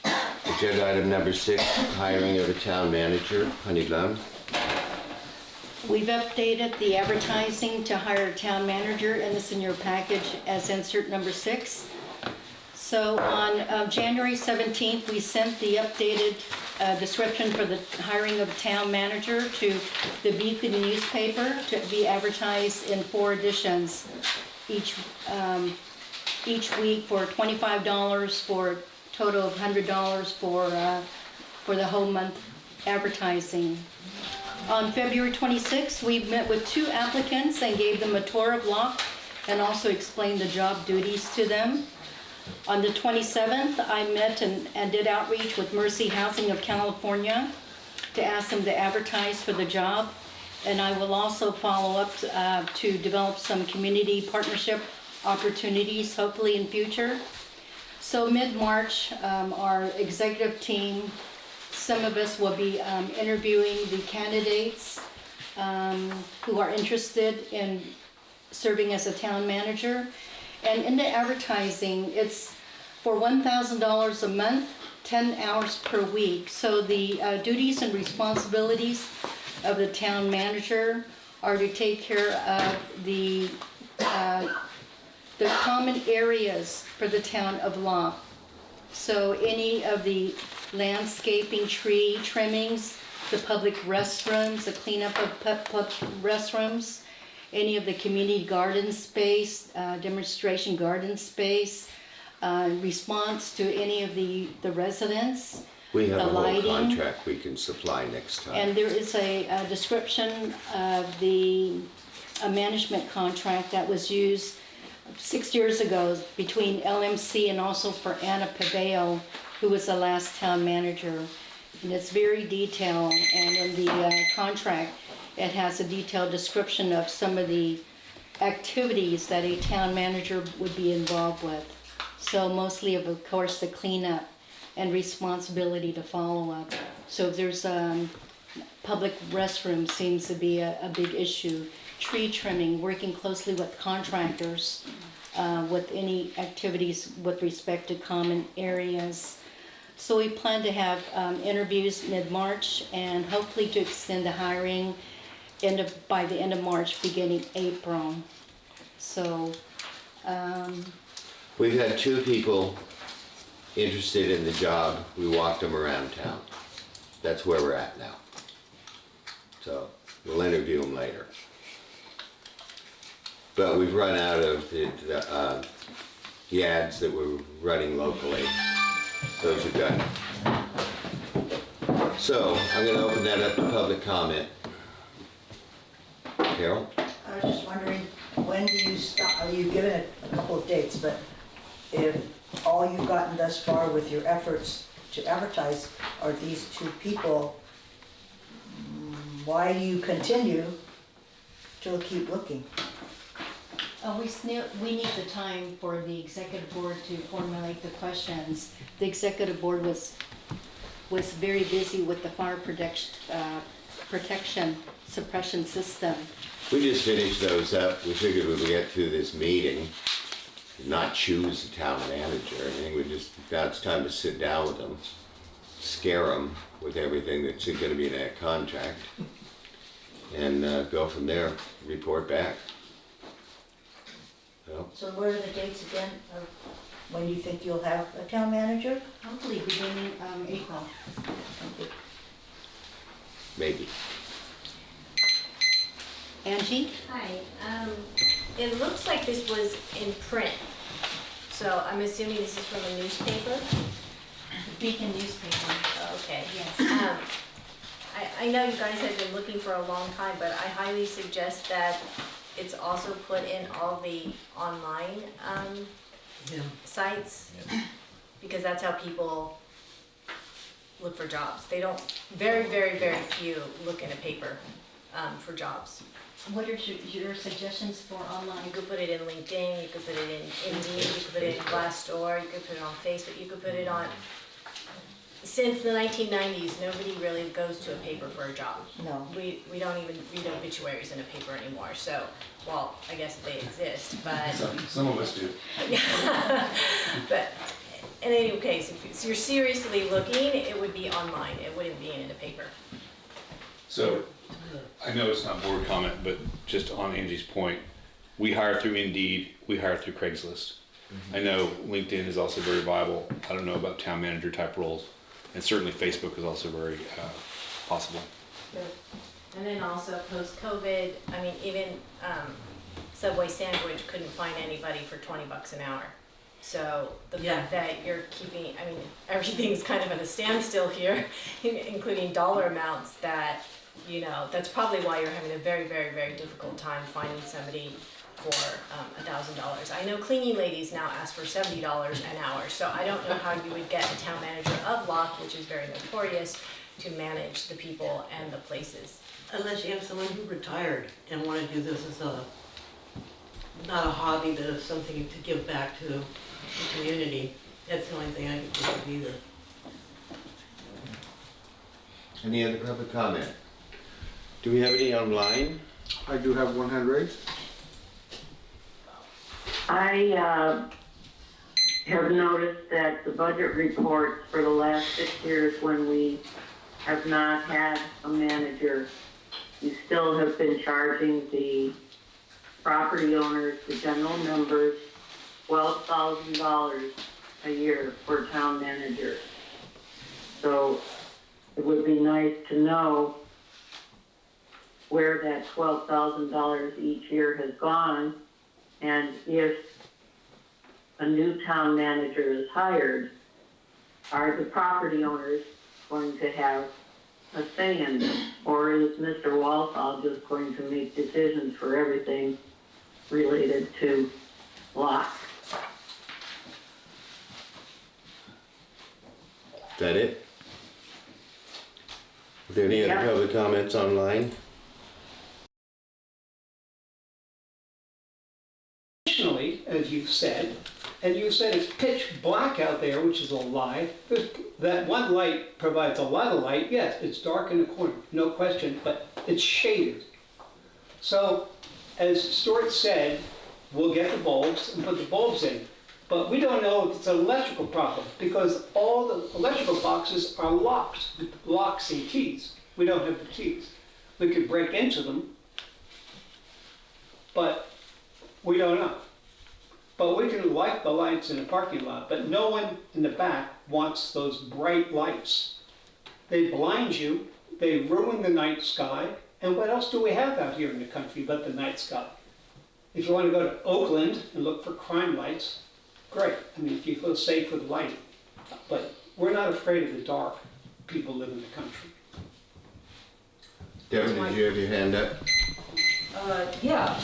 Agenda item number 6, hiring of a town manager. Honey Lum. We've updated the advertising to hire a town manager, and it's in your package as insert number 6. So on January 17th, we sent the updated description for the hiring of a town manager to the Beacon newspaper to be advertised in 4 editions each week for $25 for a total of $100 for the whole month advertising. On February 26th, we met with 2 applicants and gave them a tour of Locke and also explained the job duties to them. On the 27th, I met and did outreach with Mercy Housing of California to ask them to advertise for the job. And I will also follow up to develop some community partnership opportunities, hopefully in future. So mid-March, our executive team, some of us will be interviewing the candidates who are interested in serving as a town manager. And in the advertising, it's for $1,000 a month, 10 hours per week. So the duties and responsibilities of the town manager are to take care of the common areas for the town of Locke. So any of the landscaping, tree trimmings, the public restrooms, the cleanup of public restrooms, any of the community garden space, demonstration garden space, response to any of the residents. We have The a whole lighting. contract we can supply next time. And there is a description of a management contract that was used 6 years ago between LMC and also for Anna Paveo, who was the last town manager. And it's very detailed, and in the contract, it has a detailed description of some of the activities that a town manager would be involved with. So mostly of course, the cleanup and responsibility to follow up. So if there's public restroom seems to be a big issue. Tree trimming, working closely with contractors with any activities with respect to common areas. So we plan to have interviews mid-March and hopefully to extend the hiring by the end of March, beginning April. So We've had 2 people interested in the job, we walked them around town. That's where we're at now. So we'll interview them later. But we've run out of the ads that we're running locally. Those are done. So I'm going to open that up to public comment. Carol? I was just wondering, when do you stop, you've given it a couple of dates, but if all you've gotten thus far with your efforts to advertise are these two people, why do you continue to keep looking? We need the time for the executive board to formulate the questions. The executive board was very busy with the fire protection suppression system. We just finished those up. We figured we would get through this meeting, not choose the town manager. I think now it's time to sit down with them, scare them with everything that's going to be in that contract, and go from there, report back. So what are the dates again of when you think you'll have a town manager? Hopefully beginning April. Maybe. Angie? Hi, it looks like this was in print, so I'm assuming this is from a newspaper? Beacon newspaper. Okay. Yes. I know you guys have been looking for a long time, but I highly suggest that it's also put in all the online sites, because that's how people look for jobs. They don't, very, very, very few look in a paper for jobs. What are your suggestions for online? You could put it in LinkedIn, you could put it in Indeed, you could put it in Glassdoor, you could put it on Facebook, you could put it on. Since the 1990s, nobody really goes to a paper for a job. No. We don't even read obituaries in a paper anymore, so, well, I guess they exist, but. Some of us do. But in any case, if you're seriously looking, it would be online, it wouldn't be in a paper. So, I know it's not board comment, but just on Angie's point, we hire through Indeed, we hire through Craigslist. I know LinkedIn is also very viable. I don't know about town manager type roles. And certainly Facebook is also very possible. And then also post-COVID, I mean, even Subway Sandwich couldn't find anybody for $20 an hour. So the fact that you're keeping, I mean, everything's kind of at a standstill here, including dollar amounts that, you know, that's probably why you're having a very, very, very difficult time finding somebody for $1,000. I know cleaning ladies now ask for $70 an hour, so I don't know how you would get a town manager of Locke, which is very notorious, to manage the people and the places. Unless you have someone who retired and want to do this as not a hobby, but as something to give back to the community. That's the only thing I can think of either. Any other public comment? Do we have any online? I do have one hand raised. I have noticed that the budget reports for the last 6 years, when we have not had a manager, you still have been charging the property owners, the general members, $12,000 a year for town manager. So it would be nice to know where that $12,000 each year has gone. And if a new town manager is hired, are the property owners going to have a say in it? Or is Mr. Walthall just going to make decisions for everything related to Locke? Is that it? Are there any other public comments online? Additionally, as you've said, and you said it's pitch black out there, which is a lie. That one light provides a lot of light. Yes, it's dark in the corner, no question, but it's shaded. So, as Stuart said, we'll get the bulbs and put the bulbs in. But we don't know if it's an electrical problem, because all the electrical boxes are locked with locks and keys. We don't have the keys. We could break into them, but we don't know. But we can light the lights in the parking lot, but no one in the back wants those bright lights. They blind you, they ruin the night sky, and what else do we have out here in the country but the night sky? If you want to go to Oakland and look for crime lights, great. I mean, if you feel safe with light. But we're not afraid of the dark. People live in the country. Devin, did you have your hand up? Yeah,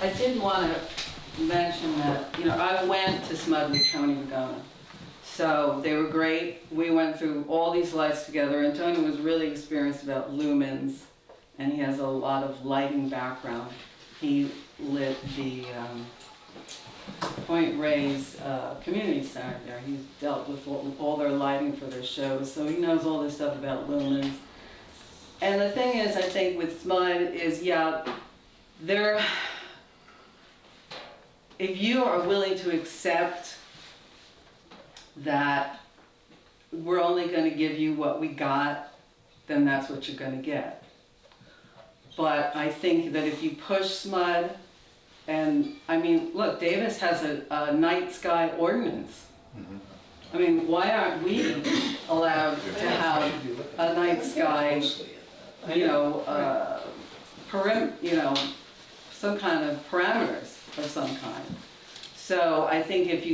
I did want to mention that, I went to SMUD with Tony Magona. So they were great. We went through all these lights together, and Tony was really experienced about lumens, and he has a lot of lighting background. He lit the Point Reyes Community Center there. He's dealt with all their lighting for their shows, so he knows all this stuff about lumens. And the thing is, I think with SMUD is, if you are willing to accept that we're only going to give you what we got, then that's what you're going to get. But I think that if you push SMUD, and I mean, look, Davis has a night sky ordinance. I mean, why aren't we allowed to have a night sky, some kind of parameters of some kind? So I think if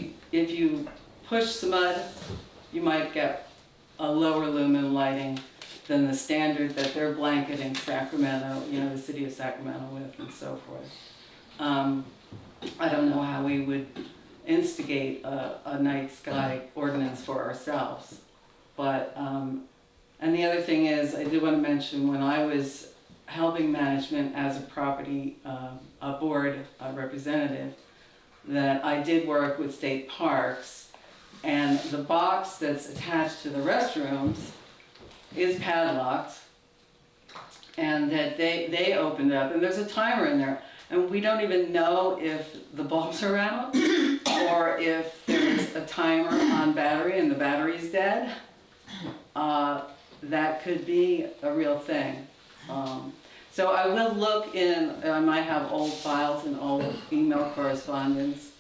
you push SMUD, you might get a lower lumen lighting than the standard that they're blanketing Sacramento, the city of Sacramento with, and so forth. I don't know how we would instigate a night sky ordinance for ourselves. But, and the other thing is, I do want to mention, when I was helping management as a property, a board representative, that I did work with state parks, and the box that's attached to the restrooms is padlocked, and that they opened up, and there's a timer in there, and we don't even know if the bulbs are out or if there's a timer on battery and the battery's dead. That could be a real thing. So I will look in, I might have old files and old email correspondence,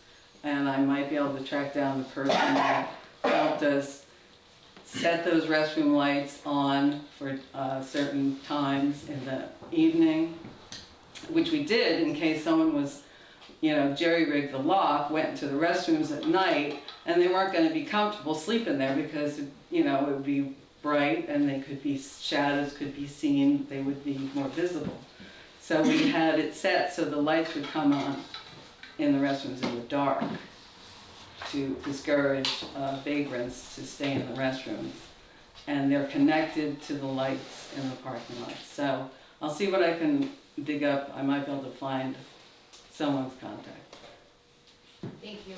and I might be able to track down the person that helped us set those restroom lights on for certain times in the evening, which we did in case someone was, jerry-rigged the lock, went into the restrooms at night, and they weren't going to be comfortable sleeping there because, it would be bright and they could be, shadows could be seen, they would be more visible. So we had it set so the lights would come on in the restrooms in the dark to discourage vagrants to stay in the restrooms. And they're connected to the lights in the parking lot. So I'll see what I can dig up. I might be able to find someone's contact. Thank you.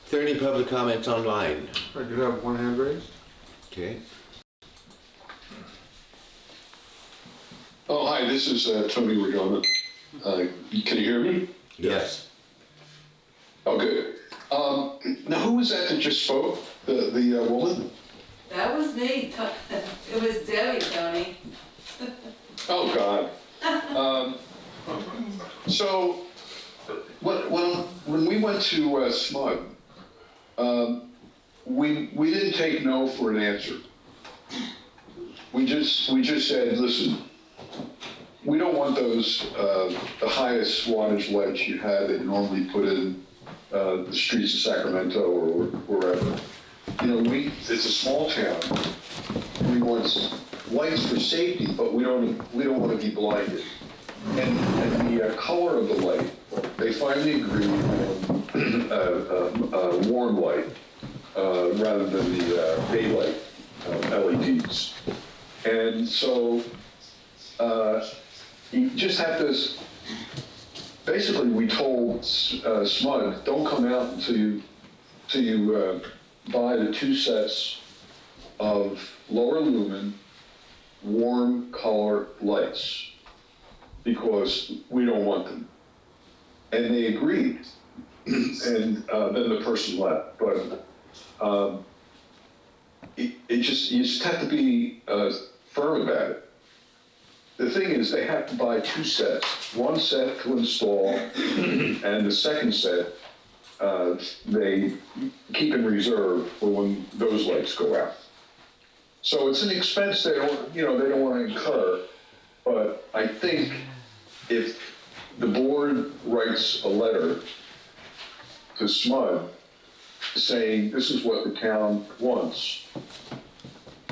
Is there any public comments online? I do have one hand raised. Okay. Oh, hi, this is Tony Regona. Can you hear me? Yes. Oh, good. Now, who was that just spoke? The woman? That was me. It was Debbie, Tony. Oh, God. So, when we went to SMUD, we didn't take no for an answer. We just said, listen, we don't want those, the highest wattage lights you had that you normally put in the streets of Sacramento or wherever. It's a small town. We want lights for safety, but we don't want to be blinded. And the color of the light, they finally agreed on warm light rather than the daylight LEDs. And so you just have to, basically we told SMUD, don't come out until you buy the 2 sets of lower lumen, warm color lights, because we don't want them. And they agreed, and then the person left. But you just have to be firm about it. the thing is, they have to buy 2 sets. One set to install, and the second set, they keep in reserve for when those lights go out. So it's an expense they don't, they don't want to incur, but I think if the board writes a letter to SMUD saying, this is what the town wants,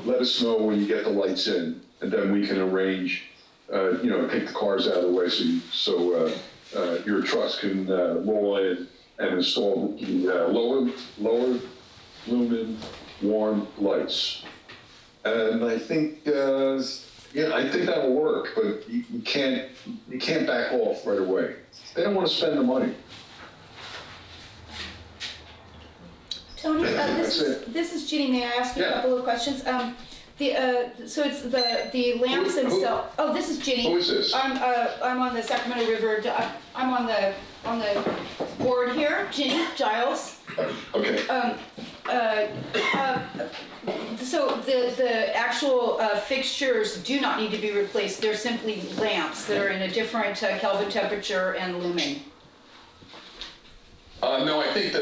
let us know when you get the lights in, and then we can arrange, take the cars out of the way so your trucks can roll in and install the lower lumen warm lights. And I think, I think that'll work, but you can't back off right away. They don't want to spend the money. Tony, this is Ginny. May I ask you a couple of questions? So it's the lamps themselves. Oh, this is Ginny. Who is this? I'm on the Sacramento River. I'm on the board here. Ginny Giles. Okay. So the actual fixtures do not need to be replaced. They're simply lamps that are in a different Kelvin temperature and lumen. No, I think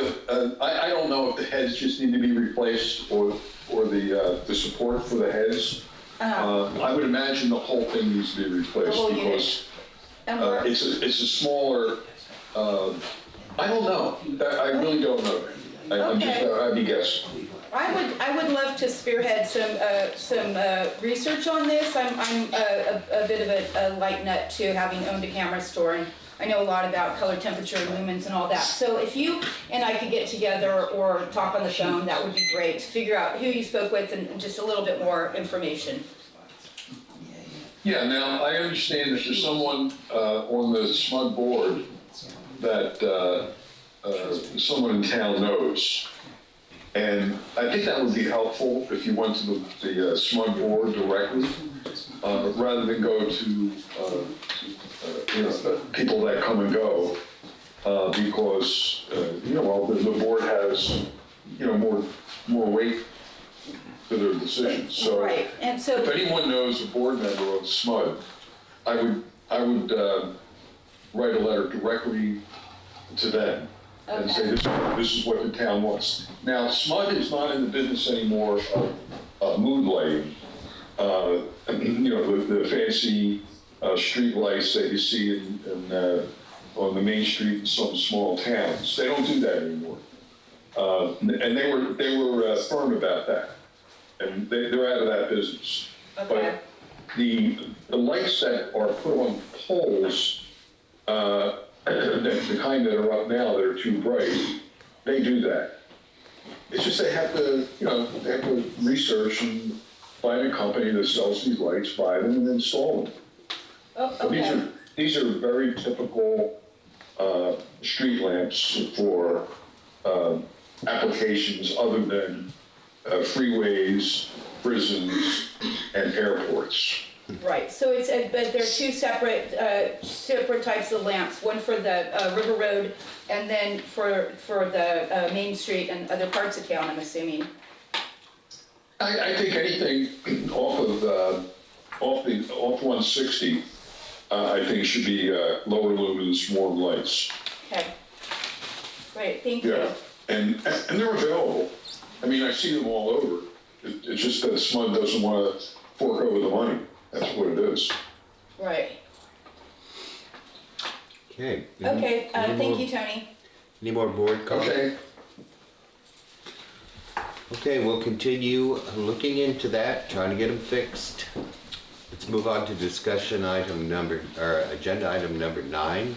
I don't know if the heads just need to be replaced or the support for the heads. I would imagine the whole thing needs to be replaced because it's a smaller. I don't know. I really don't know. I'd be guessing. I would love to spearhead some research on this. I'm a bit of a light nut to having owned a camera store, and I know a lot about color temperature and lumens and all that. So if you and I could get together or talk on the phone, that would be great. Figure out who you spoke with and just a little bit more information. Yeah, now I understand that there's someone on the SMUD board that someone in town knows. And I think that would be helpful if you went to the SMUD board directly, rather than go to people that come and go, because the board has more weight to their decisions. So, right. And so if anyone knows a board member of SMUD, I would write a letter directly to them. Okay. And say this is what the town wants. Now, SMUD is not in the business anymore of mood lighting. The fancy street lights that you see on the main street in some small towns. They don't do that anymore. And they were firm about that. And they're out of that business. Okay. But the lights that are put on poles, the kind that are up now that are too bright, they do that. It's just they have to research and find a company that sells these lights, buy them, and install them. Oh, okay. These are very typical street lamps for applications other than freeways, prisons, and airports. Right, so but there are two separate types of lamps, one for the River Road and then for the Main Street and other parts of town, I'm assuming. I think anything off 160, I think should be lower lumens, warm lights. Okay, great, thank you. Yeah, and they're available. I mean, I see them all over. It's just that SMUD doesn't want to fork over the money. That's what it is. Right. Okay. Okay, thank you, Tony. Any more board comments? Okay. Okay, we'll continue looking into that, trying to get them fixed. Let's move on to agenda item number 9.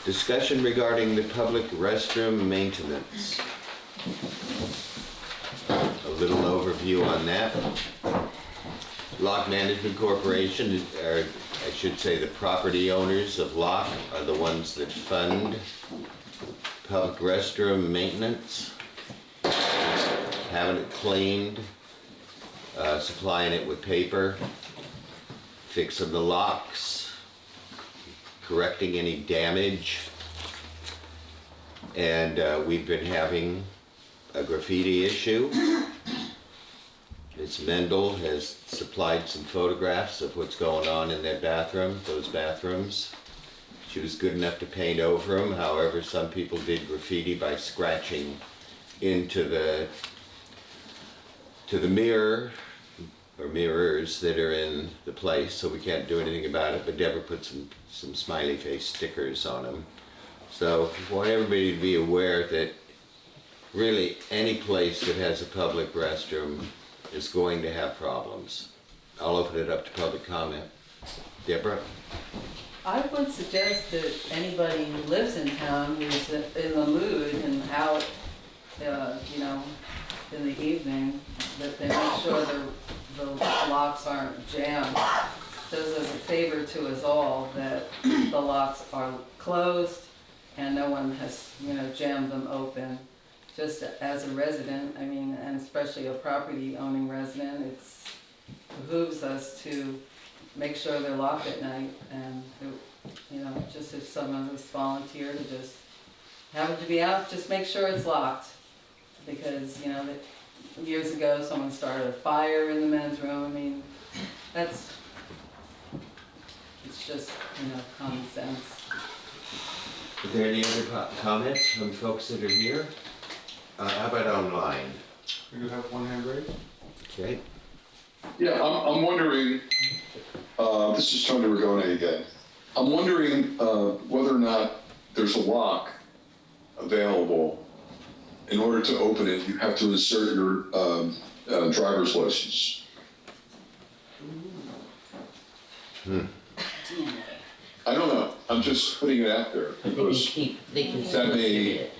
Discussion regarding the public restroom maintenance. A little overview on that. Locke Management Corporation, or I should say the property owners of Locke, are the ones that fund public restroom maintenance, having it cleaned, supplying it with paper, fixing the locks, correcting any damage, and we've been having a graffiti issue. Ms. Mendel has supplied some photographs of what's going on in that bathroom, those bathrooms. She was good enough to paint over them. However, some people did graffiti by scratching into the mirror or mirrors that are in the place, so we can't do anything about it. But Deborah put some smiley face stickers on them. So I want everybody to be aware that really any place that has a public restroom is going to have problems. I'll open it up to public comment. Deborah? I would suggest that anybody who lives in town who's in the mood and out, you know, in the evening, that they make sure the locks aren't jammed. Does us a favor to us all that the locks are closed and no one has, you know, jammed them open. Just as a resident, I mean, and especially a property owning resident, it behooves us to make sure they're locked at night, and, you know, just if someone was volunteer to just happen to be out, just make sure it's locked. Because, you know, years ago, someone started a fire in the men's room. I mean, it's just, you know, common sense. Are there any other comments from folks that are here? How about online? We do have one hand raised. Okay. Yeah, I'm wondering, this is Tony Rigoni again. I'm wondering whether or not there's a lock available. In order to open it, you have to insert your driver's license. I don't know. I'm just putting it out there because They can that may. it.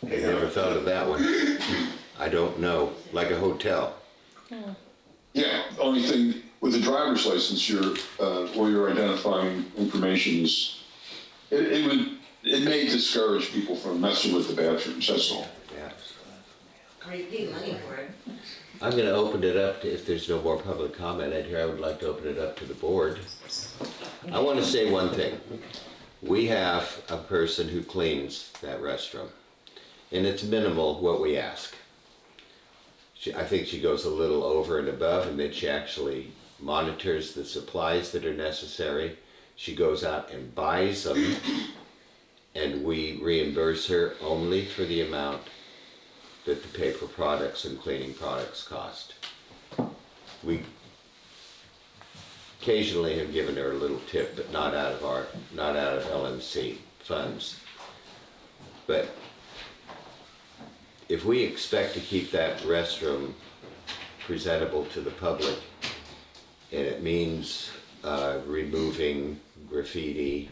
I never thought of that one. I don't know. Like a hotel. Yeah, the only thing with the driver's license, your or your identifying information is, it may discourage people from messing with the bathrooms, that's all. Yeah. Or you pay money for it. I'm going to open it up to, if there's no more public comment in here, I would like to open it up to the board. I want to say one thing. We have a person who cleans that restroom, and it's minimal what we ask. I think she goes a little over and above, and then she actually monitors the supplies that are necessary. She goes out and buys them, and we reimburse her only for the amount that the paper products and cleaning products cost. We occasionally have given her a little tip, but not out of LMC funds. But if we expect to keep that restroom presentable to the public, and it means removing graffiti,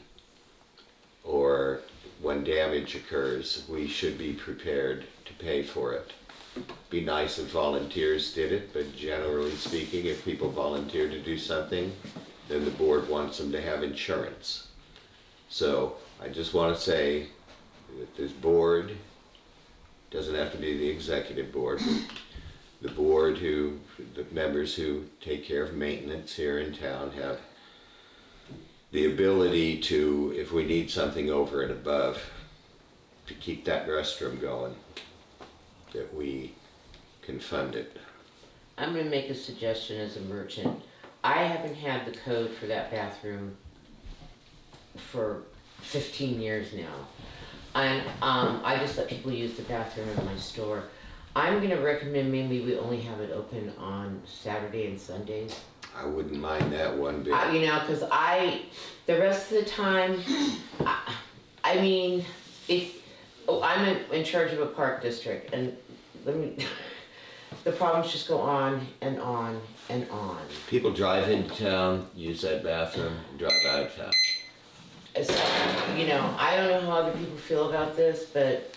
or when damage occurs, we should be prepared to pay for it. Be nice if volunteers did it, but generally speaking, if people volunteer to do something, then the board wants them to have insurance. So I just want to say that this board, doesn't have to be the executive board, but the board the members who take care of maintenance here in town have the ability to, if we need something over and above, to keep that restroom going, that we can fund it. I'm gonna make a suggestion as a merchant. I haven't had the code for that bathroom for 15 years now. And I just let people use the bathroom in my store. I'm gonna recommend maybe we only have it open on Saturday and Sundays. I wouldn't mind that one bit. You know, cause the rest of the time, I mean, I'm in charge of a park district, and the problems just go on and on and on. People drive into town, use that bathroom, and drive out of town. So, you know, I don't know how other people feel about this, but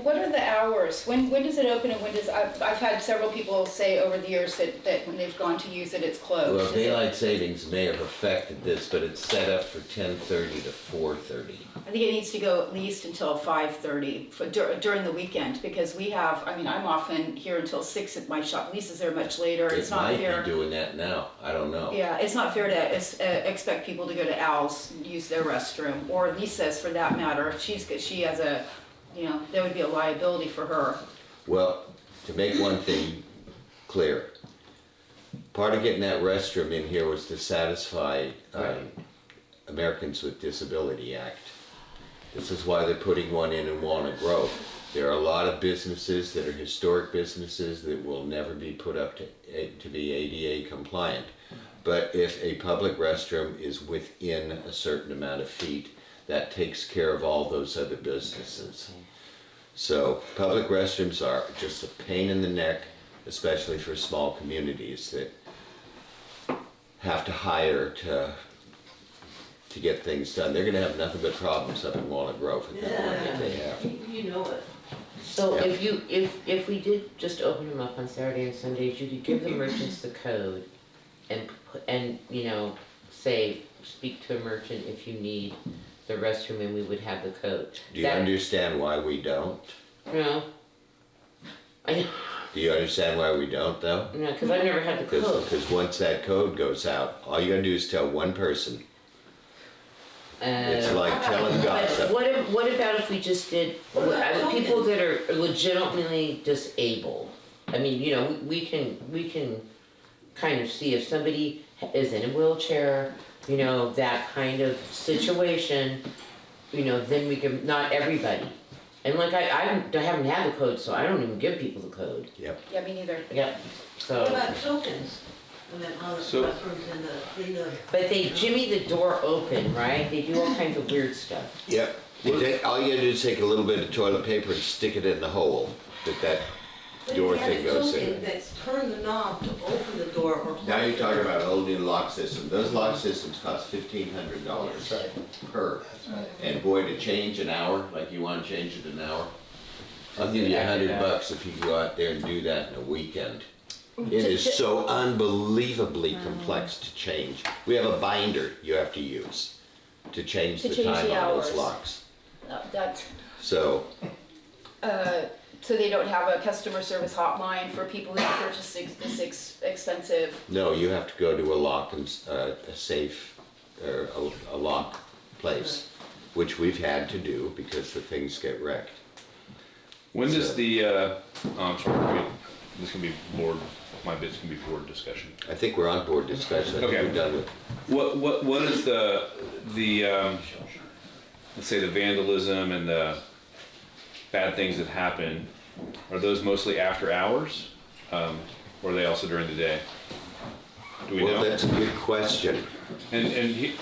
What are the hours? When does it open and when does, I've had several people say over the years that when they've gone to use it, it's closed. Well, Is it- daylight savings may have affected this, but it's set up for 10:30 to 4:30. I think it needs to go at least until 5:30 during the weekend, because we have, I mean, I'm often here until 6 at my shop. Lisa's there much later. It's It not might fair. be doing that now, I don't know. Yeah, it's not fair to expect people to go to Al's and use their restroom, or Lisa's for that matter. She has a, you know, there would be a liability for her. Well, to make one thing clear. Part of getting that restroom in here was to satisfy Americans with Disability Act. This is why they're putting one in Walnut Grove. There are a lot of businesses that are historic businesses that will never be put up to be ADA compliant. But if a public restroom is within a certain amount of feet, that takes care of all those other businesses. So public restrooms are just a pain in the neck, especially for small communities that have to hire to get things done. They're gonna have nothing but problems up in Walnut Grove with that one that they have. You know it. So Yeah. if we did just open them up on Saturday and Sundays, you could give the merchants the code and you know, say, speak to a merchant if you need the restroom and we would have the code. Do you understand why we don't? No. Do you understand why we don't though? No, because I've never had the code. Because once that code goes out, all you gotta do is tell one person. It's like telling gossip. But what about if we just did, people that are legitimately disabled? I mean, you know, we can kind of see if somebody is in a wheelchair, you know, that kind of situation, you know, then we can, not everybody. And like, I haven't had the code, so I don't even give people the code. Yep. Yeah, me neither. Yep, so. What about tokens? And then on the So- restrooms in the. But they jimmy the door open, right? They do all kinds of weird stuff. Yep. All you gotta do is take a little bit of toilet paper and stick it in the hole that door thing goes in. That's turn the knob to open the door or. Now you're talking about a whole new lock system. Those lock systems cost $1,500 per. And boy, to change an hour, like you wanna change it an hour, I'll give you $100 if you go out there and do that in a weekend. It is so unbelievably complex to change. We have a binder you have to use to change the time on those locks. That, So, so they don't have a customer service hotline for people who purchase this expensive. no, you have to go to a lock and a safe or a lock place, which we've had to do because the things get wrecked. When does the, I'm sorry, this can be board, my bit's can be board discussion. I think we're on board discussion. I think Okay. we're done with. What is the let's say the vandalism and the bad things that happen, are those mostly after hours? Or are they also during the day? Do we Well, know? that's a good question. And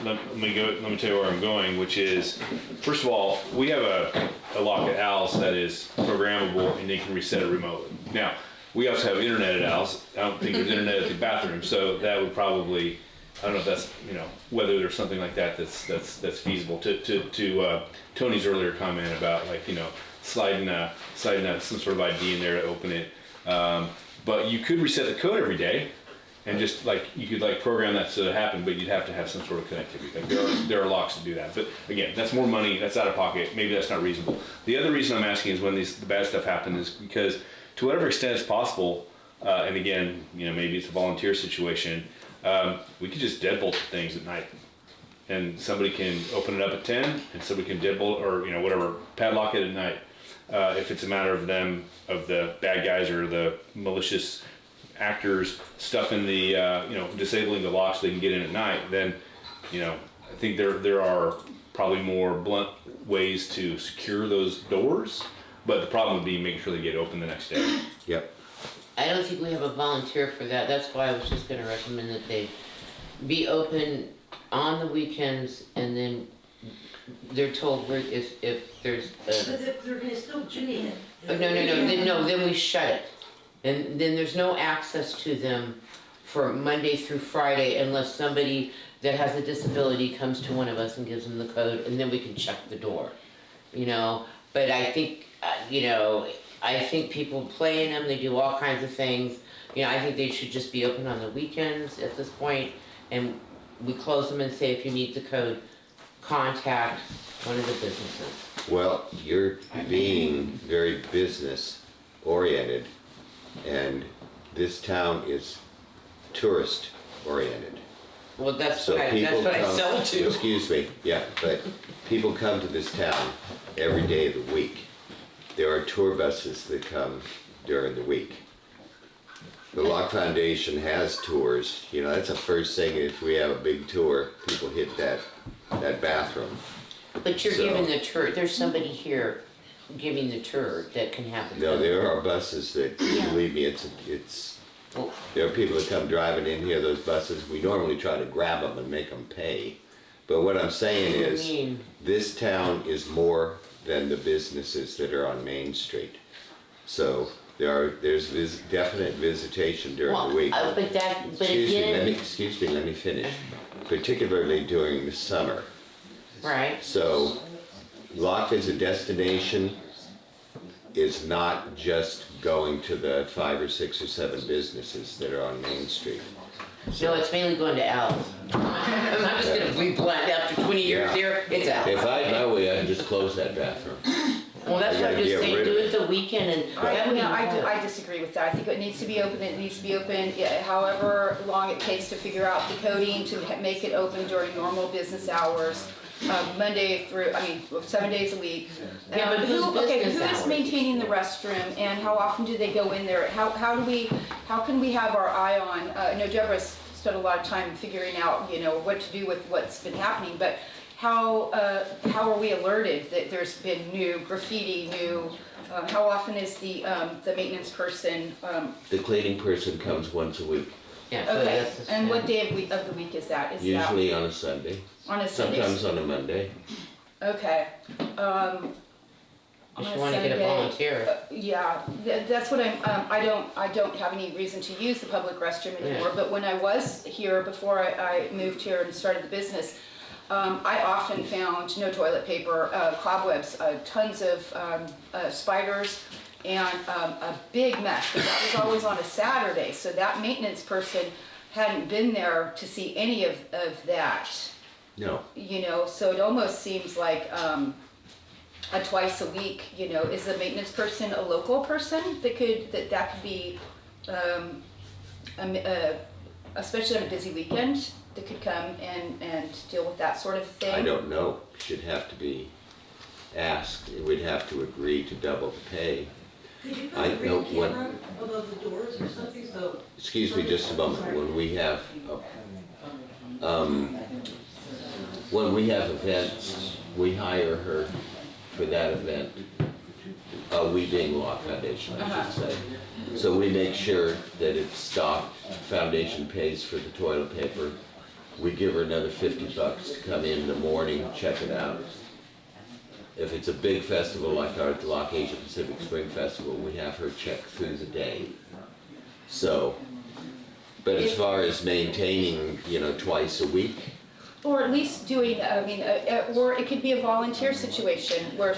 let me tell you where I'm going, which is, first of all, we have a lock at Al's that is programmable and they can reset it remotely. Now, we also have internet at Al's. I don't think there's internet at the bathroom, so that would probably, I don't know if that's, you know, whether there's something like that that's feasible. To Tony's earlier comment about, like, you know, sliding some sort of ID in there to open it. But you could reset the code every day. And just like, you could like program that so it happened, but you'd have to have some sort of connectivity. Like there are locks to do that. But again, that's more money, that's out of pocket, maybe that's not reasonable. The other reason I'm asking is when the bad stuff happens is because to whatever extent it's possible, and again, you know, maybe it's a volunteer situation, we could just deadbolt things at night. And somebody can open it up at 10 and somebody can deadbolt or, you know, whatever, padlock it at night. If it's a matter of them, of the bad guys or the malicious actors stuffing the, you know, disabling the lock so they can get in at night, then, you know, I think there are probably more blunt ways to secure those doors, but the problem would be making sure they get open the next day. Yep. I don't think we have a volunteer for that. That's why I was just gonna recommend that they be open on the weekends and then they're told where if there's But they're gonna still jimmy it. no, then we shut it. And then there's no access to them for Monday through Friday unless somebody that has a disability comes to one of us and gives them the code, and then we can check the door, you know? But I think, you know, I think people play in them, they do all kinds of things. You know, I think they should just be open on the weekends at this point, and we close them and say, if you need the code, contact one of the businesses. Well, you're being very business oriented, and this town is tourist oriented. Well, that's So what I people come, sell to. excuse me, yeah, but people come to this town every day of the week. There are tour buses that come during the week. The Locke Foundation has tours, you know, that's the first thing, if we have a big tour, people hit that bathroom. But you're So- giving the tour, there's somebody here giving the tour that can have No, it. there are buses that, believe me, there are people that come driving in here, those buses, we normally try to grab them and make them pay. But what I'm saying What do you is, mean? this town is more than the businesses that are on Main Street. So there's definite visitation during the week. But again, Excuse me, let me finish. Particularly during the summer. right, So Locke as a destination is not just going to the 5 or 6 or 7 businesses that are on Main Street. no, it's mainly going to Al's. I'm just gonna be blunt, after 20 years Yeah. here, it's Al's. If I had my way, I'd just close that bathroom. Well, that's I what I'm gotta just get saying, rid do of it the weekend and that would be I disagree with that. I think it needs to be open, however long it takes to figure out the coding to make it open during normal business hours, Monday through, 7 days a week. Yeah, but who's business who is hours? maintaining the restroom and how often do they go in there? How can we have our eye on, I know Deborah's spent a lot of time figuring out, what to do with what's been happening, but how are we alerted that there's been new graffiti, how often is the maintenance person, The cleaning person comes once a week, Yeah, so okay, that's the and what standard. day of the week is that? Is that usually on a Sunday, on a Sunday? sometimes on a Monday. Okay, If on you a wanna get a Sunday. volunteer. Yeah, that's what I don't have any reason to use the public restroom anymore, Yeah. but when I was here, before I moved here and started the business, I often found no toilet paper, cobwebs, tons of spiders, and a big mess. But that was always on a Saturday, so that maintenance person hadn't been there to see any of that. No, So it almost seems like a twice a week, is the maintenance person a local person that could be, especially on a busy weekend, that could come and deal with that sort of thing? I don't know, should have to be asked, we'd have to agree to double the pay. Could you I put a know ring what- camera above the doors or something so? Excuse me just a moment, when we have events, we hire her for that event. We being Locke Foundation, I should say. So we make sure that it's stocked, Foundation pays for the toilet paper. We give her another $50 to come in the morning, check it out. If it's a big festival like our Locke Asia Pacific Spring Festival, we have her check through the day. So, but as far as maintaining, twice a week, Or at least doing, or it could be a volunteer situation where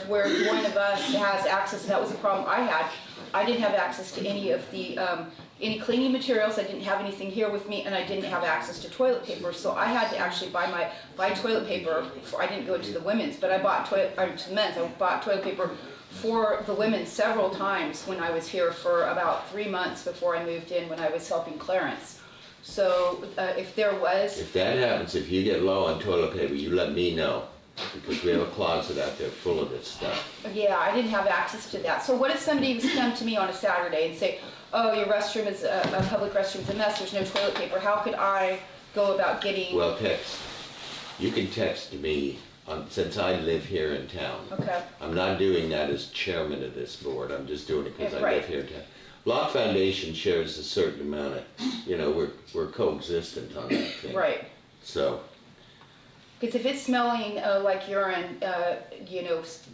one of us has access. That was a problem I had. I didn't have access to any of the, any cleaning materials. I didn't have anything here with me, and I didn't have access to toilet paper. So I had to actually buy toilet paper. I didn't go to the women's, but I bought to the men's. I bought toilet paper for the women several times when I was here for about 3 months before I moved in when I was helping Clarence. So if there was, if that happens, if you get low on toilet paper, you let me know. Because we have a closet out there full of this stuff. yeah, I didn't have access to that. So what if somebody was to come to me on a Saturday and say, oh, your restroom is, a public restroom's a mess, there's no toilet paper, how could I go about getting? Well, text. You can text me, since I live here in town. Okay, I'm not doing that as chairman of this board, I'm just doing it because I Right. live here in town. Locke Foundation shares a certain amount of, we're coexistent on that thing. right. So, Because if it's smelling like urine,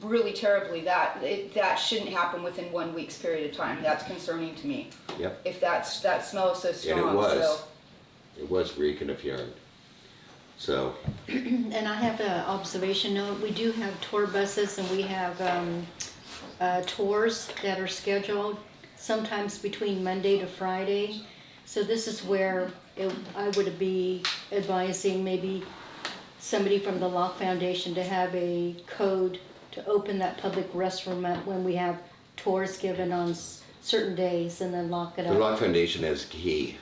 really terribly, that shouldn't happen within 1 week's period of time. That's concerning to me. yep, If that smell is so and strong, it was reeking of urine. So, And I have an observation note. We do have tour buses and we have tours that are scheduled sometimes between Monday to Friday. So this is where I would be advising maybe somebody from the Locke Foundation to have a code to open that public restroom up when we have tours given on certain days and then lock it the up. Locke Foundation has a key.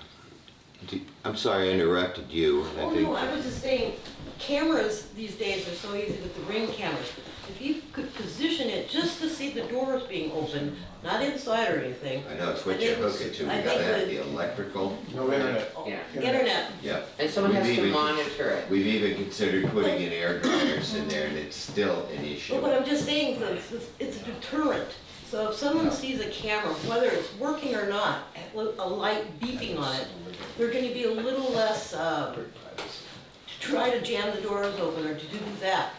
I'm sorry I interrupted you. Oh, no, I was just saying, cameras these days are so easy with the ring cameras. If you could position it just to see the door doors being opened, not inside or anything. I know, it's what you hook it to, you I gotta think have that- the electrical. No internet. Yeah. Internet. Yeah. And someone has We've to even- monitor it. We've even considered putting in air dryers in there, and it's still an issue. But what I'm just saying is, it's a deterrent. So if someone sees a camera, whether it's working or not, a light beeping on it, they're gonna be a little less, to try to jam the doors open or to do that.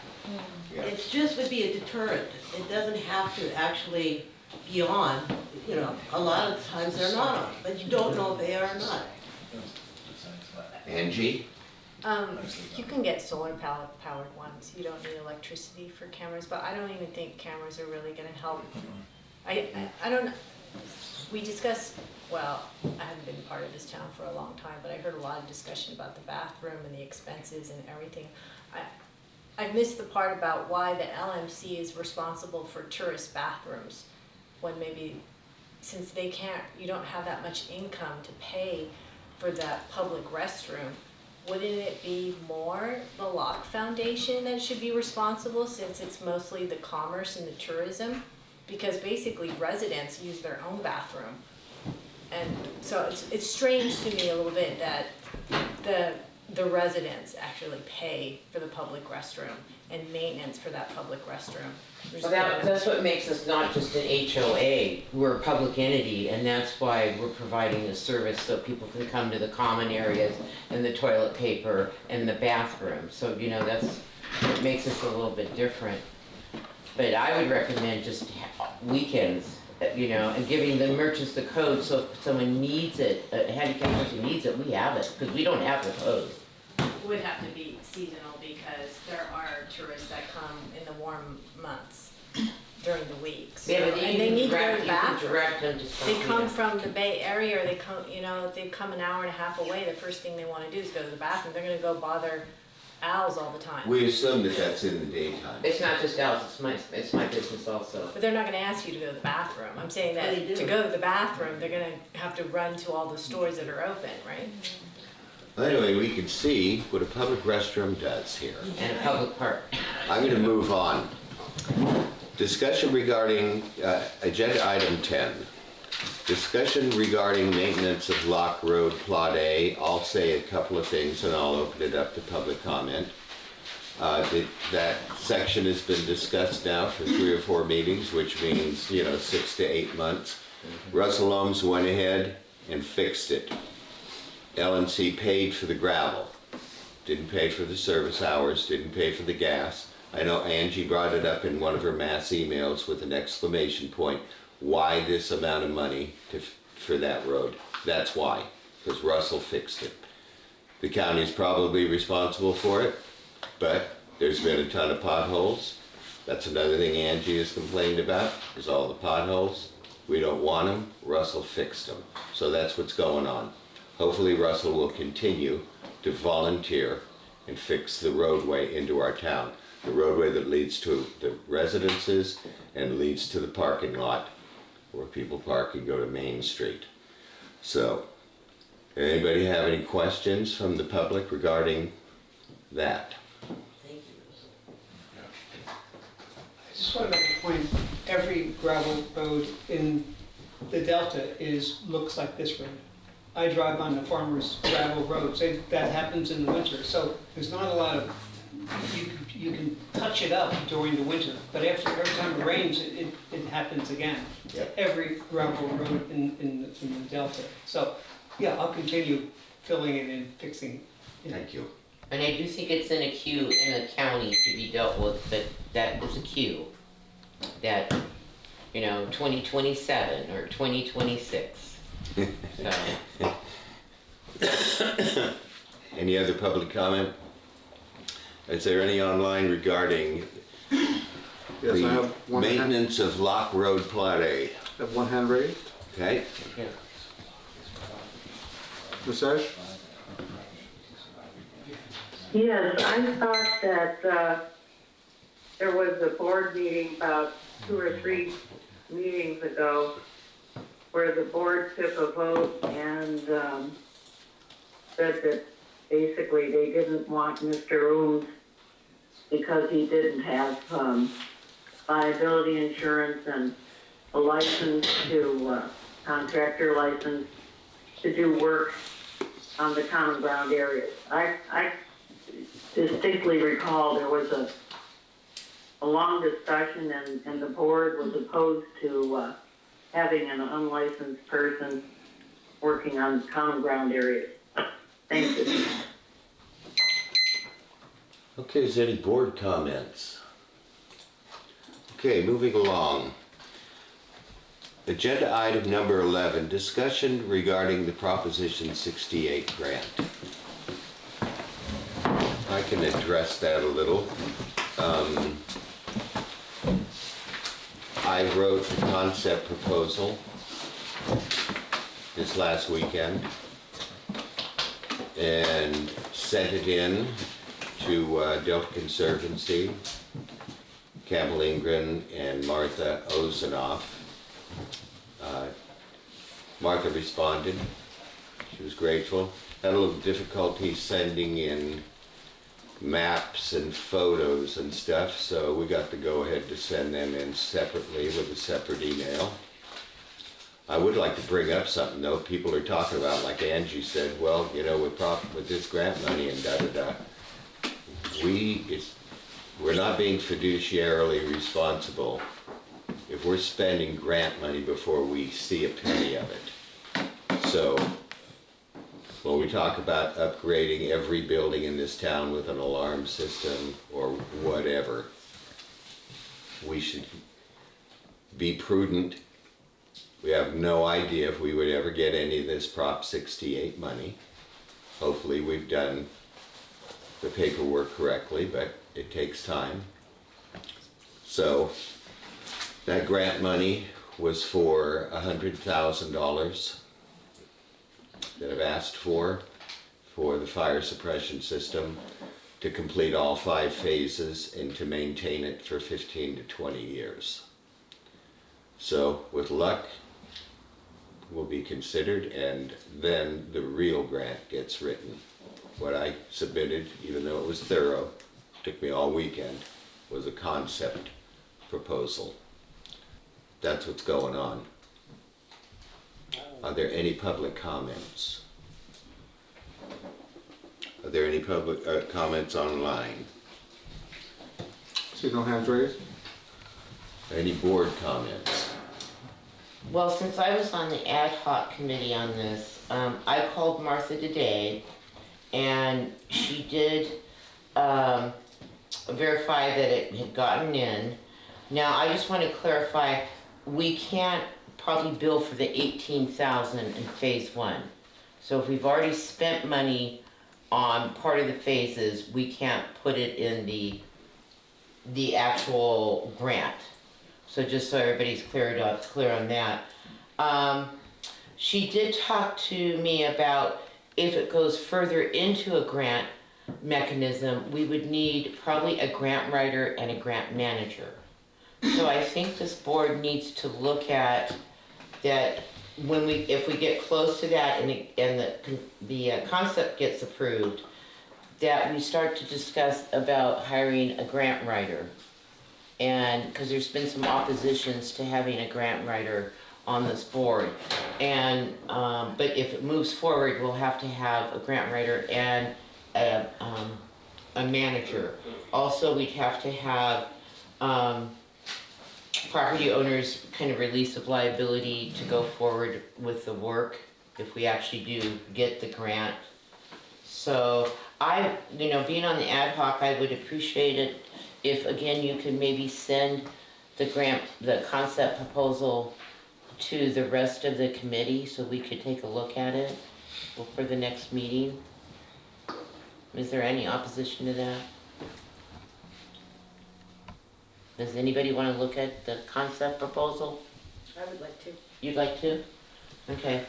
Yeah. It's just would be a deterrent. It doesn't have to actually be on, you know, a lot of times they're not on, but you don't know if they are or not. Angie? You can get solar powered ones. You don't need electricity for cameras, but I don't even think cameras are really gonna help. I don't know. We discussed, well, I haven't been part of this town for a long time, but I heard a lot of discussion about the bathroom and the expenses and everything. I missed the part about why the LMC is responsible for tourist bathrooms, when maybe, since they can't, you don't have that much income to pay for that public restroom, wouldn't it be more the Locke Foundation that should be responsible, since it's mostly the commerce and the tourism? Because basically residents use their own bathroom. And so it's strange to me a little bit that the residents actually pay for the public restroom and maintenance for that public restroom. Well, that's what makes us not just an HOA, we're a public entity, and that's why we're providing the service so people can come to the common areas and the toilet paper and the bathroom. So, you know, that's what makes us a little bit different. But I would recommend just weekends, you know, and giving the merchants the code, so if someone needs it, a handicapped person needs it, we have it, because we don't have the code. It would have to be seasonal, because there are tourists that come in the warm months during the week. So, Yeah, but and they need to go to the bathroom. direct them to They something. come from the Bay Area, or they come, you know, if they come an hour and a half away, the first thing they wanna do is go to the bathroom. They're gonna go bother Al's all the time. We assume that that's in the daytime. It's not just ours, it's my business also. But they're not gonna ask you to go to the bathroom. I'm saying They that do. to go to the bathroom, they're gonna have to run to all the stores that are open, right? Well, anyway, we can see what a public restroom does here. And a public park. I'm gonna move on. Discussion regarding, agenda item 10. Discussion regarding maintenance of Locke Road Plot A. I'll say a couple of things and I'll open it up to public comment. That section has been discussed now for 3 or 4 meetings, which means, you know, 6 to 8 months. Russell Ohms went ahead and fixed it. LMC paid for the gravel, didn't pay for the service hours, didn't pay for the gas. I know Angie brought it up in one of her mass emails with an exclamation point. Why this amount of money for that road? That's why, because Russell fixed it. The county's probably responsible for it, but there's been a ton of potholes. That's another thing Angie has complained about, is all the potholes. We don't want them, Russell fixed them. So that's what's going on. Hopefully Russell will continue to volunteer and fix the roadway into our town. The roadway that leads to the residences and leads to the parking lot where people park and go to Main Street. So, anybody have any questions from the public regarding that? I just want to make a point, every gravel road in the Delta looks like this road. I drive on the farmer's gravel roads, that happens in the winter, so there's not a lot of, you can touch it up during the winter, but every time it rains, it happens again. Yep. Every gravel road in the Delta. So, yeah, I'll continue filling it and fixing it. Thank you. And I do think it's in a queue in the county to be dealt with, but that is a queue. That, you know, 2027 or 2026. So. Any other public comment? Is there any online regarding Yes, I have the one hand, maintenance of Locke Road Plot A? I have one hand raised. Okay, Ms. Esch? Yes, I thought that there was a board meeting about 2 or 3 meetings ago where the board took a vote and said that basically they didn't want Mr. Ooms because he didn't have liability insurance and a license to, contractor license to do work on the common ground areas. I distinctly recall there was a long discussion and the board was opposed to having an unlicensed person working on common ground areas. Thank you. Okay, is there any board comments? Okay, moving along. Agenda item number 11, discussion regarding the Proposition 68 grant. I can address that a little. I wrote the concept proposal this last weekend and sent it in to Delta Conservancy, Campbell Ingren, and Martha Ozenoff. Martha responded. She was grateful. Had a little difficulty sending in maps and photos and stuff, so we got to go ahead to send them in separately with a separate email. I would like to bring up something though. People are talking about, like Angie said, well, you know, with this grant money and da-da-da, we're not being fiduciarily responsible if we're spending grant money before we see a penny of it. So when we talk about upgrading every building in this town with an alarm system or whatever, we should be prudent. We have no idea if we would ever get any of this Prop 68 money. Hopefully we've done the paperwork correctly, but it takes time. So that grant money was for $100,000 that I've asked for the fire suppression system to complete all 5 phases and to maintain it for 15 to 20 years. So with luck, will be considered, and then the real grant gets written. What I submitted, even though it was thorough, took me all weekend, was a concept proposal. That's what's going on. Are there any public comments? Are there any public comments online? See no hands raised? Any board comments? Well, since I was on the ad hoc committee on this, I called Martha today, and she did verify that it had gotten in. Now, I just want to clarify, we can't probably bill for the $18,000 in phase 1. So if we've already spent money on part of the phases, we can't put it in the actual grant. So just so everybody's clear on that. She did talk to me about if it goes further into a grant mechanism, we would need probably a grant writer and a grant manager. So I think this board needs to look at that if we get close to that and the concept gets approved, that we start to discuss about hiring a grant writer. And because there's been some oppositions to having a grant writer on this board, and but if it moves forward, we'll have to have a grant writer and a manager. Also, we'd have to have property owners kind of release of liability to go forward with the work if we actually do get the grant. So being on the ad hoc, I would appreciate it if, again, you could maybe send the concept proposal to the rest of the committee so we could take a look at it for the next meeting. Is there any opposition to that? Does anybody want to look at the concept proposal? I would like to. You'd like to? Okay.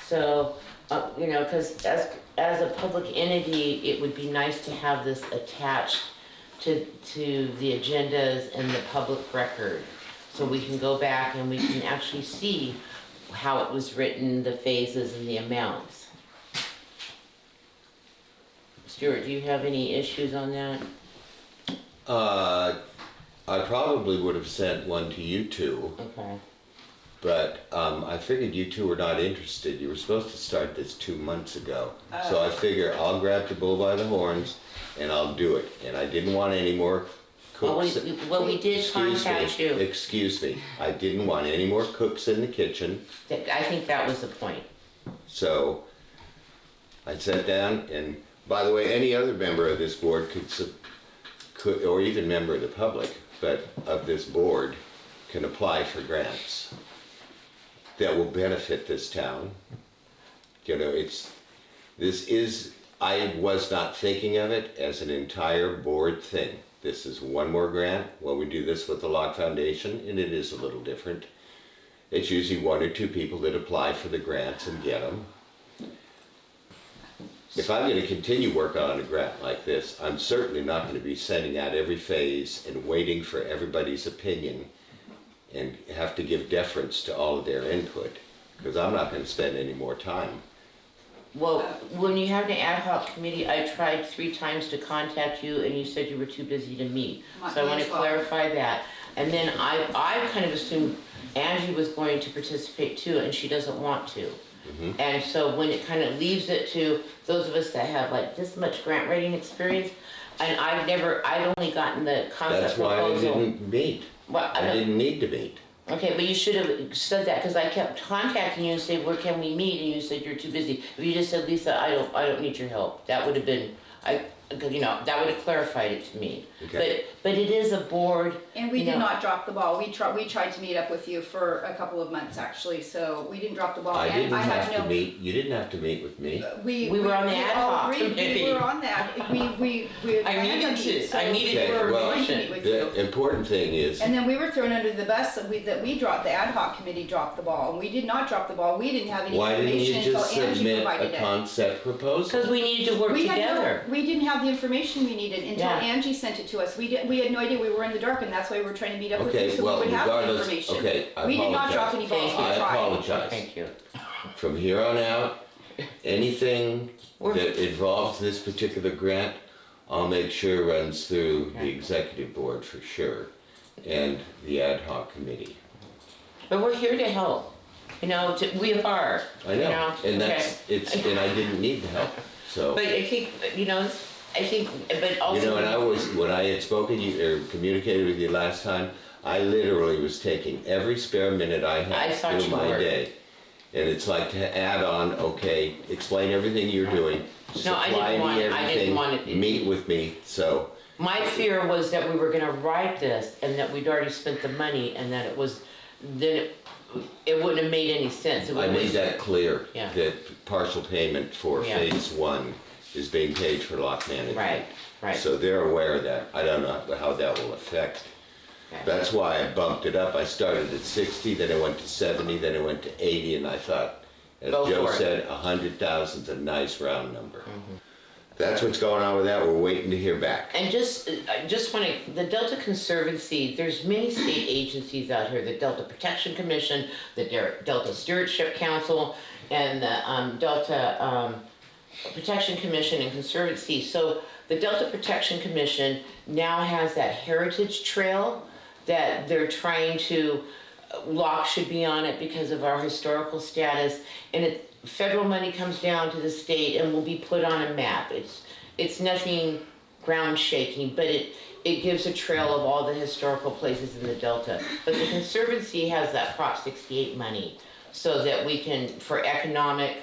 So, because as a public entity, it would be nice to have this attached to the agendas and the public record. So we can go back and we can actually see how it was written, the phases and the amounts. Stuart, do you have any issues on that? I probably would have sent one to you two. Okay. but I figured you two were not interested. You were supposed to start this 2 months ago. So I figure I'll grab the bull by the horns and I'll do it. And I didn't want any more cooks. Well, we did Excuse contact me, you. Excuse me. I didn't want any more cooks in the kitchen. I think that was the point. So I sat down, and by the way, any other member of this board could, or even member of the public, but of this board, can apply for grants that will benefit this town. You know, I was not thinking of it as an entire board thing. This is one more grant. Well, we do this with the Locke Foundation, and it is a little different. It's usually 1 or 2 people that apply for the grants and get them. If I'm going to continue working on a grant like this, I'm certainly not going to be sending out every phase and waiting for everybody's opinion and have to give deference to all of their input, because I'm not going to spend any more time. Well, when you have an ad hoc committee, I tried 3 times to contact you and you said you were too busy to meet. So I want to clarify that. And then I kind of assumed Angie was going to participate too, and she doesn't want to. Mm-hmm. And so when it kind of leaves it to those of us that have like this much grant writing experience, and I'd only gotten the concept That's why proposal. I didn't meet. Well, I didn't need to meet. Okay, but you should have said that, because I kept contacting you and say, where can we meet? And you said you're too busy. If you just said, Lisa, I don't need your help, that would have been, that would have clarified it to me. Okay. But it is a board. And we did not drop the ball. We tried to meet up with you for a couple of months actually, so we didn't drop the ball. I And didn't had have to meet. You didn't have to meet with me. We were on the ad all hoc agreed. committee. We were on that. I needed Okay, we were well, going to meet with the you. important thing is, And then we were thrown under the bus that we dropped, the ad hoc committee dropped the ball. And we did not drop the ball. We didn't have any why didn't information you until just Angie submit provided a it. concept proposal? Because we needed to work together. We didn't have the information we needed until Yeah. Angie sent it to us. We had no idea we were in the dark, and that's why we were trying to meet up with you, Okay, so well, we would have the regardless, information. okay, I We did not drop apologize. any balls, we I tried. apologize. Thank you. From here on out, anything that involves this particular grant, I'll make sure runs through the executive board for sure, and the ad hoc committee. But we're here to help. We are. I know, and and I didn't need the help, so. But I think, but also. And when I had spoken to you, or communicated with you last time, I literally was taking every spare minute I I had thought through you my were. day. And it's like to add on, okay, explain everything you're doing, No, I supply didn't me want everything, it. meet with me, so. My fear was that we were gonna write this and that we'd already spent the money and that it wouldn't have made any sense. I made that clear, Yeah. that partial payment for Yeah. phase 1 is being paid for lock management. Right. So they're aware of that. I don't know how that will affect. Okay. That's why I bumped it up. I started at 60, then I went to 70, then I went to 80, and I thought, as Go Joe for it. said, 100,000's a nice round number. That's what's going on with that. We're waiting to hear back. And I just want to, the Delta Conservancy, there's many state agencies out here, the Delta Protection Commission, the Delta Stewardship Council, and the Delta Protection Commission and Conservancy. So the Delta Protection Commission now has that heritage trail that they're trying to, Locke should be on it because of our historical status, and federal money comes down to the state and will be put on a map. It's nothing ground shaking, but it gives a trail of all the historical places in the Delta. But the Conservancy has that Prop 68 money so that we can, for economic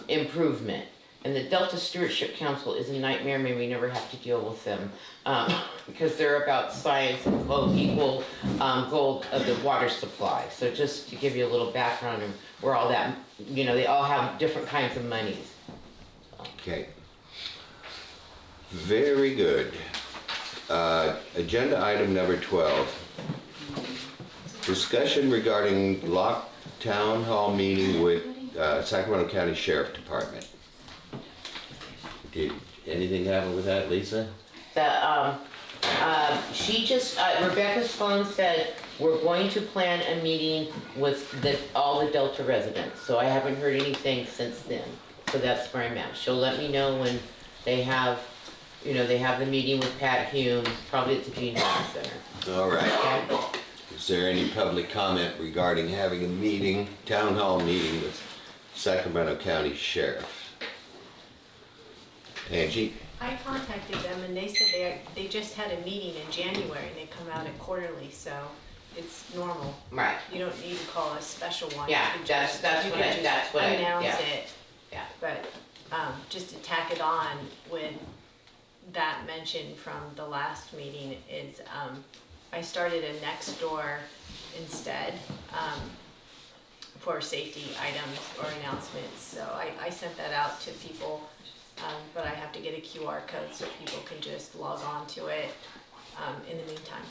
improvement. And the Delta Stewardship Council is a nightmare. Maybe we never have to deal with them because they're about science and equal goal of the water supply. So just to give you a little background on where all that, they all have different kinds of monies. Okay. Very good. Agenda item number 12. Discussion regarding Locke Town Hall meeting with Sacramento County Sheriff Department. Did anything happen with that, Lisa? Rebecca's phone said, we're going to plan a meeting with all the Delta residents. So I haven't heard anything since then. So that's where I'm at. She'll let me know when they have, the meeting with Pat Hume, probably at the Gene Center. All right. Okay? Is there any public comment regarding having a meeting, town hall meeting with Sacramento County Sheriff? Angie? I contacted them and they said they just had a meeting in January and they come out at quarterly, so it's normal. Right. You don't need to call a special one. Yeah, You can that's just- what you I- can just that's what I- Announce yeah. it. Yeah. But, just to tack it on with that mention from the last meeting is, I started a next door instead, for safety items or announcements. So I sent that out to people, but I have to get a QR code so people can just log on to it, in the meantime.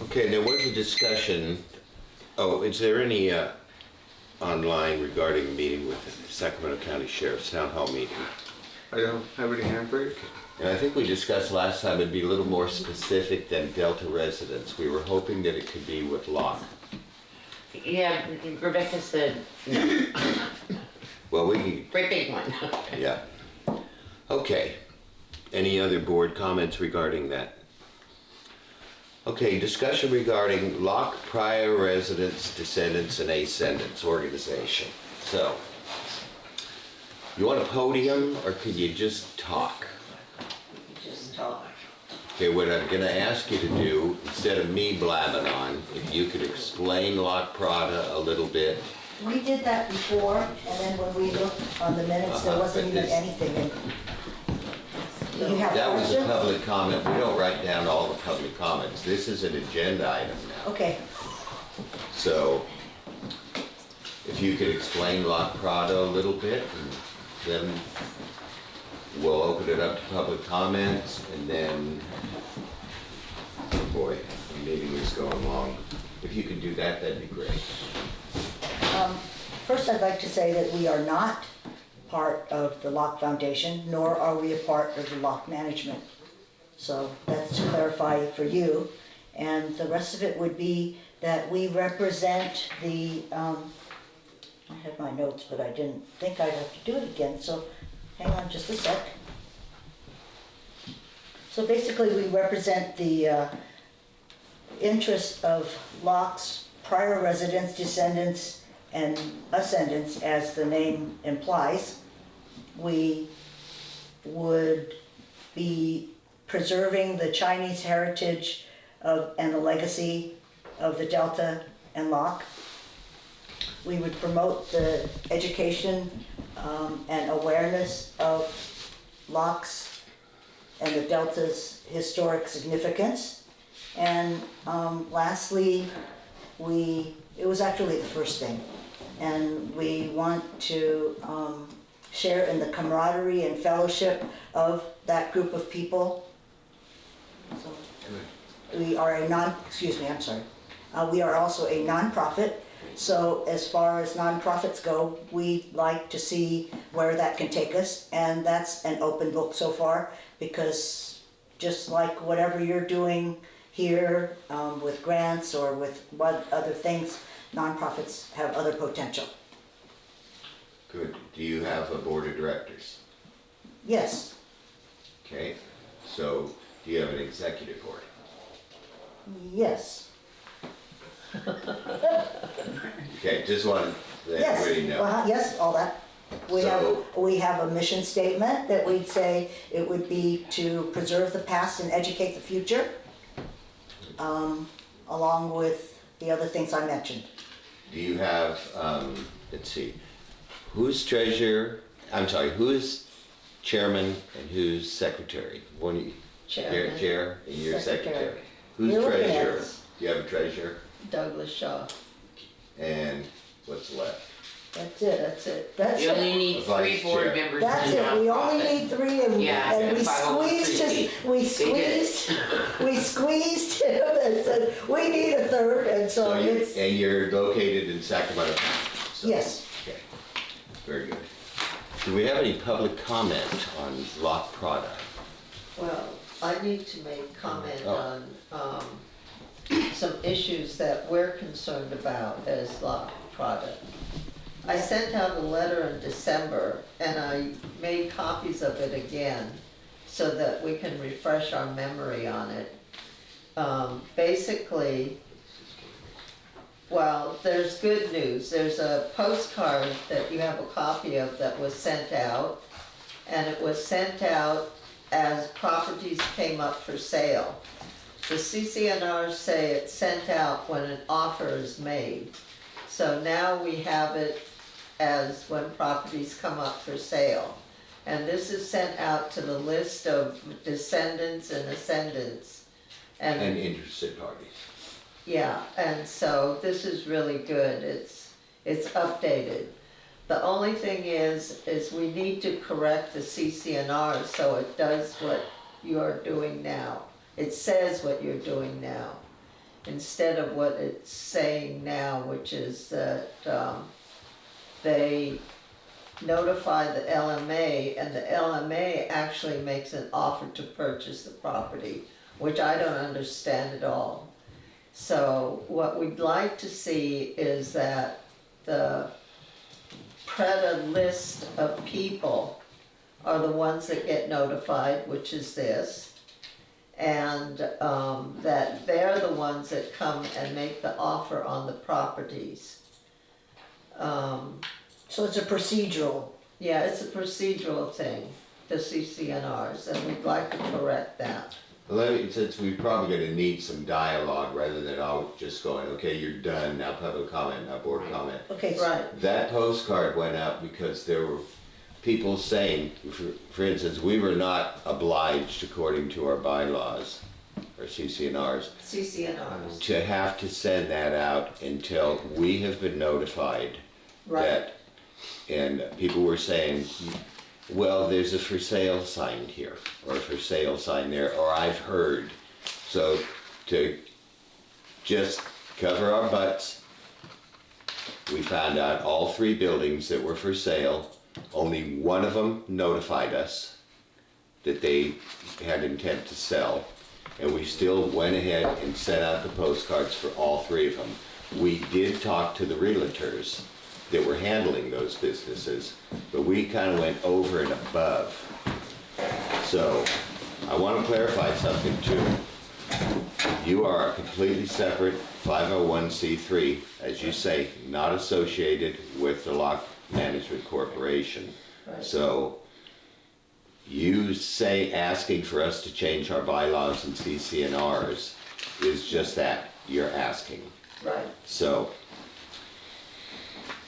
Okay, there was a discussion, is there any online regarding a meeting with the Sacramento County Sheriff's Town Hall meeting? I don't have any hand raised. And I think we discussed last time it'd be a little more specific than Delta residents. We were hoping that it could be with Locke. Yeah, Rebecca said, no, Well, we can, great big one. yeah. Okay, any other board comments regarding that? Okay, discussion regarding Locke Prior Residents, Descendants, and Ascendants organization. So, you want a podium or could you just talk? Just talk. Okay, what I'm gonna ask you to do, instead of me blabbing on, if you could explain Locke Prada a little bit. We did that before, and then when we looked on the minutes, there wasn't but even this- anything in. Do you have That was a questions? public comment. We don't write down all the public comments. This is an agenda item now. Okay, So, if you could explain Locke Prada a little bit, and then we'll open it up to public comments, and then, oh boy, the meeting is going long. If you could do that, that'd be great. first I'd like to say that we are not part of the Locke Foundation, nor are we a part of the Locke Management. So that's to clarify for you. And the rest of it would be that we represent the, I had my notes, but I didn't think I'd have to do it again, so hang on just a sec. So basically, we represent the interests of Locke's prior residents, descendants, and ascendants, as the name implies. We would be preserving the Chinese heritage of, and the legacy of the Delta and Locke. We would promote the education and awareness of Locke's and the Delta's historic significance. And lastly, it was actually the first thing. And we want to share in the camaraderie and fellowship of that group of people. So we are we are also a nonprofit. So as far as nonprofits go, we like to see where that can take us. And that's an open book so far, because just like whatever you're doing here with grants or with what other things, nonprofits have other potential. Good. Do you have a board of directors? Yes, Okay. So, do you have an executive board? yes, Okay, just wanted to let yes, everybody know. yes, all that. So- We have a mission statement that we'd say it would be to preserve the past and educate the future, along with the other things I mentioned. Do you have, let's see, who's treasurer, who's chairman and who's secretary? One of you, Chairman. chair, and you're Secretary. secretary. Who's You're looking at treasurer? us. Do you have a treasurer? Douglas Shaw. And what's left? That's it. That's You it. only need Vice 3 board chair. members in That's the it, we only nonprofit. need 3 and Yeah, and we 501c3. we squeezed him and said, we need a third, and so it's, And you're located in Sacramento County? So- yes. Okay, very good. Do we have any public comment on Locke Prada? Well, I need to make comment Oh. on some issues that we're concerned about as Locke product. I sent out a letter in December and I made copies of it again so that we can refresh our memory on it. basically, well, there's good news. There's a postcard that you have a copy of that was sent out, and it was sent out as properties came up for sale. The CCNRs say it's sent out when an offer is made. So now we have it as when properties come up for sale. And this is sent out to the list of Descendants and Ascendants. And interested parties. Yeah, and so this is really good. It's updated. The only thing is we need to correct the CCNR so it does what you're doing now. It says what you're doing now, instead of what it's saying now, which is that they notify the LMA, and the LMA actually makes an offer to purchase the property, which I don't understand at all. So what we'd like to see is that the PRETA list of people are the ones that get notified, which is this, and that they're the ones that come and make the offer on the properties. So it's a procedural. Yeah, it's a procedural thing, the CCNRs, and we'd like to correct that. Since we're probably gonna need some dialogue rather than all just going, okay, you're done, now public comment, now board comment. Okay, Right, That postcard went out because there were people saying, for instance, we were not obliged according to our bylaws, or CCNRs, CCNRs, to have to send that out until we have been notified right. that, and people were saying, well, there's a for sale sign here, or a for sale sign there, or I've heard. So to just cover our butts, we found out all 3 buildings that were for sale, only one of them notified us that they had intent to sell, and we still went ahead and sent out the postcards for all 3 of them. We did talk to the realtors that were handling those businesses, but we kind of went over and above. So I want to clarify something too. You are a completely separate 501c3, as you say, not associated with the Locke Management Corporation. Right. So you say asking for us to change our bylaws and CCNRs is just that, you're asking. Right. So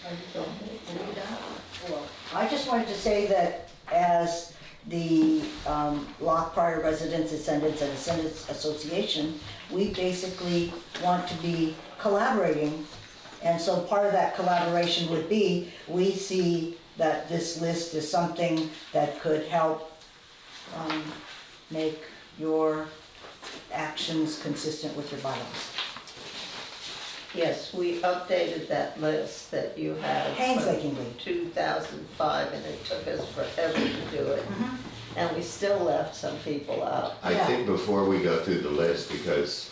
Are you going to read that? Well, I just wanted to say that as the Locke Prior Residents, Descendants, and Ascendants Association, we basically want to be collaborating. And so part of that collaboration would be, we see that this list is something that could help make your actions consistent with your bylaws. Yes, we updated that list that you had Painstakingly. 2005, and it took us forever to do it. And we still left some people out. I think before we go through the list, because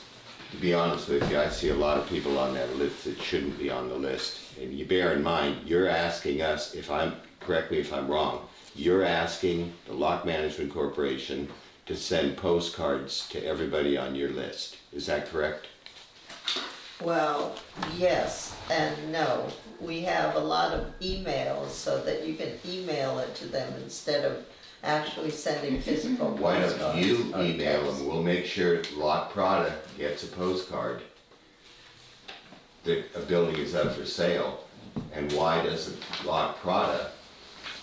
to be honest with you, I see a lot of people on that list that shouldn't be on the list. And you bear in mind, you're asking us, correct me if I'm wrong, you're asking the Locke Management Corporation to send postcards to everybody on your list. Is that correct? Well, yes and no. We have a lot of emails so that you can email it to them instead of actually sending physical Why postcards. don't you or email text. them? We'll make sure Locke Prada gets a postcard that a building is up for sale. And why doesn't Locke Prada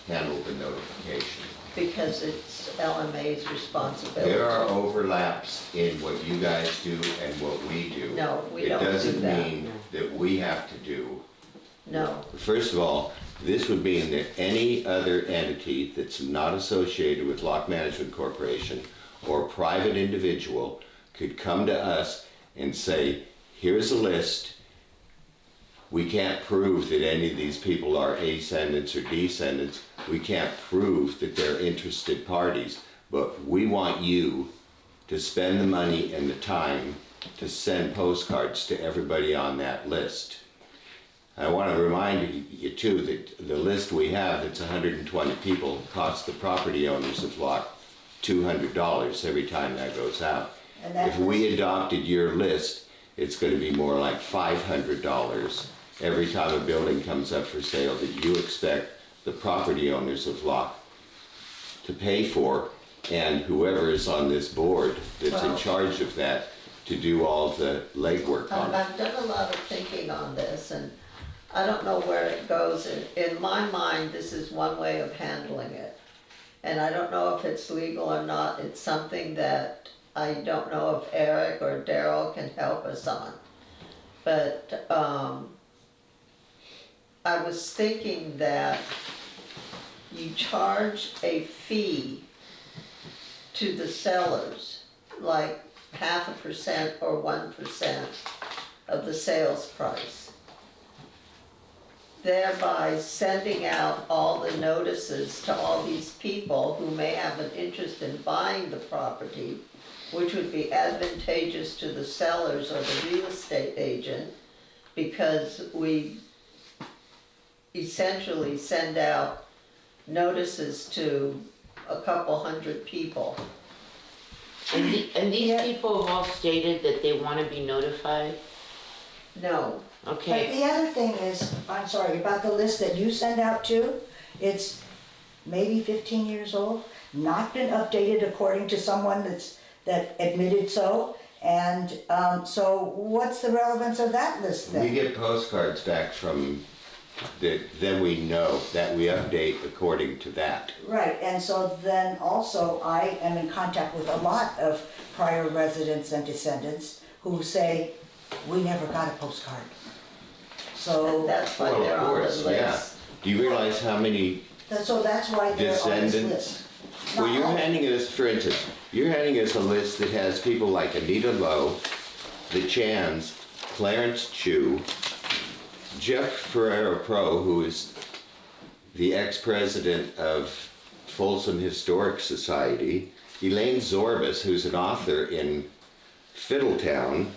handle the notification? Because it's LMA's responsibility. There are overlaps in what you guys do and what we do. No, we don't do It doesn't that. mean that we have to do. No, First of all, this would mean that any other entity that's not associated with Locke Management Corporation or private individual could come to us and say, here's a list. We can't prove that any of these people are ascendants or descendants. We can't prove that they're interested parties, but we want you to spend the money and the time to send postcards to everybody on that list. I want to remind you too that the list we have, that's 120 people, costs the property owners of Locke $200 every time that goes out. And that If we list- adopted your list, it's gonna be more like $500 every time a building comes up for sale that you expect the property owners of Locke to pay for, and whoever is on this board that's in Well- charge of that to do all the legwork on it. I've done a lot of thinking on this, and I don't know where it goes. In my mind, this is one way of handling it. And I don't know if it's legal or not. It's something that I don't know if Eric or Daryl can help us on. But I was thinking that you charge a fee to the sellers, like 0.5% or 1% of the sales price, thereby sending out all the notices to all these people who may have an interest in buying the property, which would be advantageous to the sellers or the real estate agent, because we essentially send out notices to a couple hundred people. And these people have all stated that they want to be notified? No. But Okay, the other thing is, I'm sorry, about the list that you send out too, it's maybe 15 years old, not been updated according to someone that admitted so. And so what's the relevance of that list We then? get postcards back from, then we know that we update according to that. Right, and so then also I am in contact with a lot of prior residents and descendants who say, we never got a postcard. And So, that's why Well, they're of on the course, yeah. list. Do you realize how many so that's why they're on this Descendants? list. Well, Not you're all. handing us, for instance, you're handing us a list that has people like Anita Lowe, the Chans, Clarence Chu, Jeff Ferrero Pro, who is the ex-president of Folsom Historic Society, Elaine Zorbas, who's an author in Fiddletown,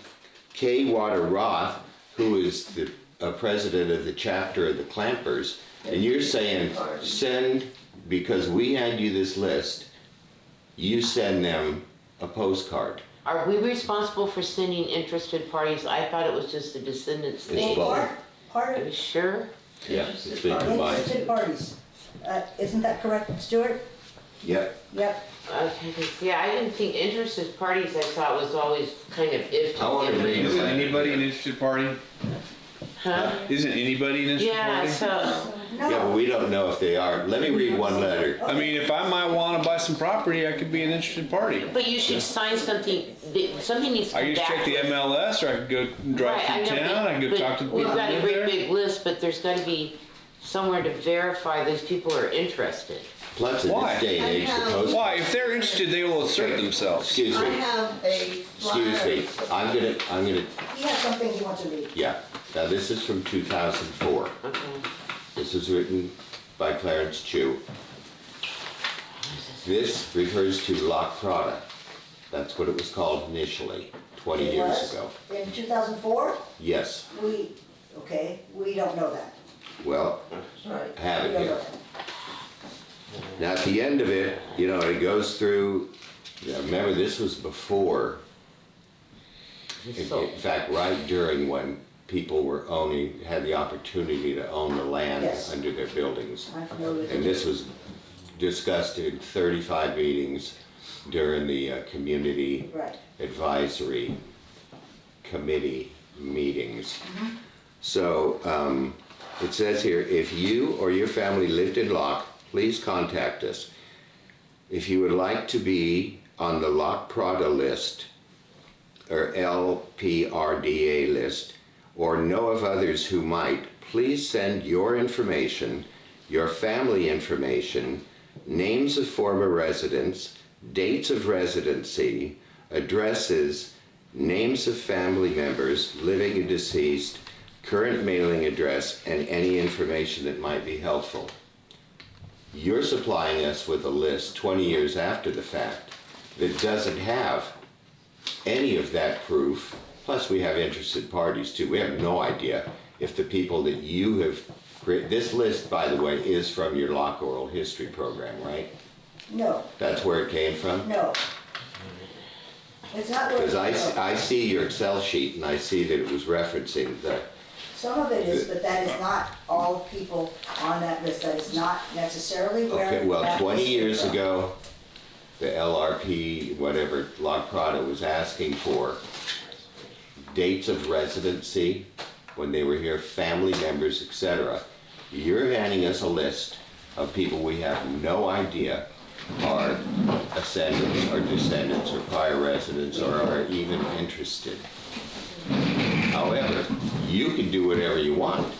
Kay Water Roth, who is the president of the chapter of the Clampers, and you're saying, send, because we hand you this list, you send them a postcard. are we responsible for sending interested parties? I thought it was just the Descendants It's thing. both. Part Are of you sure? Yeah, it's been combined. interested parties. Isn't that correct, Stuart? Yep. Yep. Okay, 'cause, yeah, I didn't think interested parties, I thought was always kind of if. I wanna read Isn't anybody an interested party? Huh? Isn't anybody an interested Yeah, party? so, Yeah, but we don't know if they are. Let me read one letter. I mean, if I might want to buy some property, I could be an interested party. but you should sign something, something needs to I come could just back. check the with- MLS, or I could go drive Right, I through know, town, I could go but talk to the people we've got a who live great there. big list, but there's gotta be somewhere to verify these people are interested. Plus, in Why? this day and age, the post. Why? If they're interested, they will assert themselves. Excuse I me, have a flyer. excuse me. I'm gonna, He has something he wants to read. yeah. Now, this is from 2004. Okay. This is written by Clarence Chu. This refers to Locke product. That's what it was called initially, 20 It years was ago. In 2004, Yes, we don't know that. well, Right. I have We it don't know here. that. Now, at the end of it, it goes through, remember, this was before, in fact, right during when people had the opportunity to own the land Yes. under their buildings. I'm familiar with And it. this was discussed in 35 meetings during the Community Right. Advisory Committee meetings. So it says here, if you or your family lived in Locke, please contact us. If you would like to be on the Locke Prada list or LPRDA list, or know of others who might, please send your information, your family information, names of former residents, dates of residency, addresses, names of family members, living and deceased, current mailing address, and any information that might be helpful. You're supplying us with a list 20 years after the fact that doesn't have any of that proof. Plus, we have interested parties too. We have no idea if the people that you have created, this list, by the way, is from your Locke Oral History program, right? No, That's where it came from? no. It's not where. Because I see your Excel sheet and I see that it was referencing the, Some of it is, but that is not all people on that list. That is not necessarily where. okay, well, that 20 list years came from. ago, the LRP, whatever, Locke Prada was asking for dates of residency, when they were here, family members, etc. You're handing us a list of people we have no idea are ascendants or descendants or prior residents or are even interested. However, you can do whatever you want.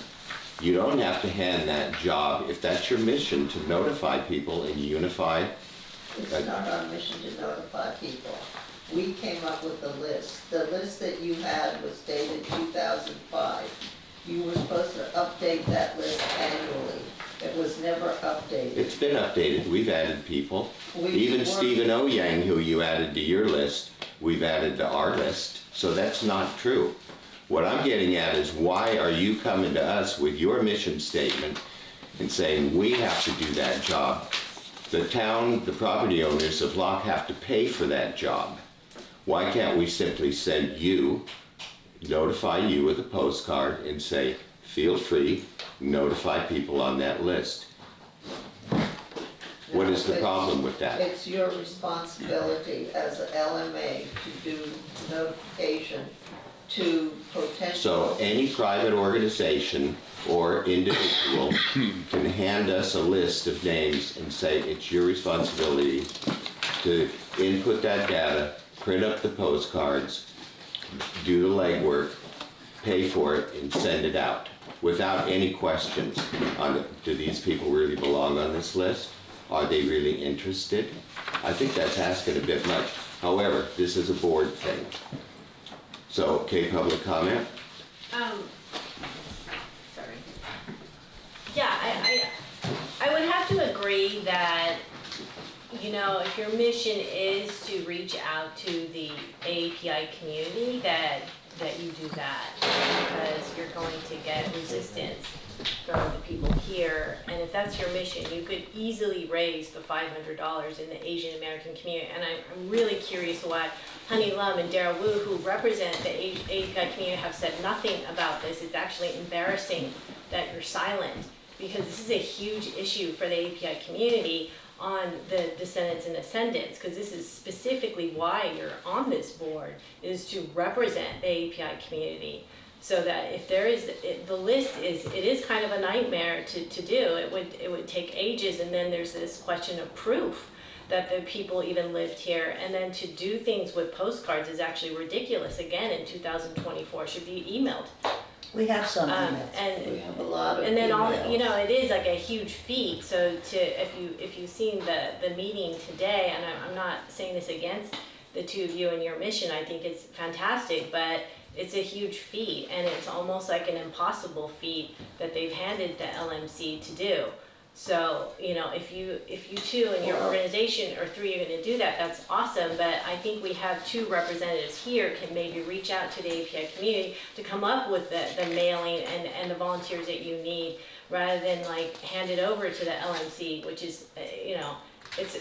You don't have to hand that job, if that's your mission, to notify people and unify. It's not our mission to notify people. We came up with the list. The list that you had was dated 2005. You were supposed to update that list annually. It was never updated. It's been updated, we've added people. We Even weren't- Stephen O. Yang, who you added to your list, we've added to our list, so that's not true. What I'm getting at is why are you coming to us with your mission statement and saying we have to do that job? The town, the property owners of Locke have to pay for that job. Why can't we simply send you, notify you with a postcard and say, feel free, notify people on that list? What is the problem with that? It's your responsibility as an LMA to do notification to potential. So any private organization or individual can hand us a list of names and say it's your responsibility to input that data, print up the postcards, do the legwork, pay for it, and send it out without any questions on do these people really belong on this list? Are they really interested? I think that's asking a bit much. However, this is a board thing. So, okay, public comment? Sorry. Yeah, I would have to agree that, you know, if your mission is to reach out to the AAPI community, that you do that, because you're going to get resistance from the people here. And if that's your mission, you could easily raise the $500 in the Asian American community. And I'm really curious why Honey Lum and Daryl Wu, who represent the API community, have said nothing about this. It's actually embarrassing that you're silent, because this is a huge issue for the API community on the Descendants and Ascendants, because this is specifically why you're on this board, is to represent the API community. So that if there is, the list is, it is kind of a nightmare to do. It would take ages, and then there's this question of proof that the people even lived here. And then to do things with postcards is actually ridiculous. Again, in 2024, should be emailed. We have some emails. We have a lot of and then all, emails. you know, it is like a huge feat. So if you've seen the meeting today, and I'm not saying this against the two of you and your mission, I think it's fantastic, but it's a huge feat, and it's almost like an impossible feat that they've handed the LMC to do. So, you know, if you two in your organization or three are going to do that, that's awesome. But I think we have two representatives here can maybe reach out to the API community to come up with the mailing and the volunteers that you need, rather than like hand it over to the LMC, which is, you know, it's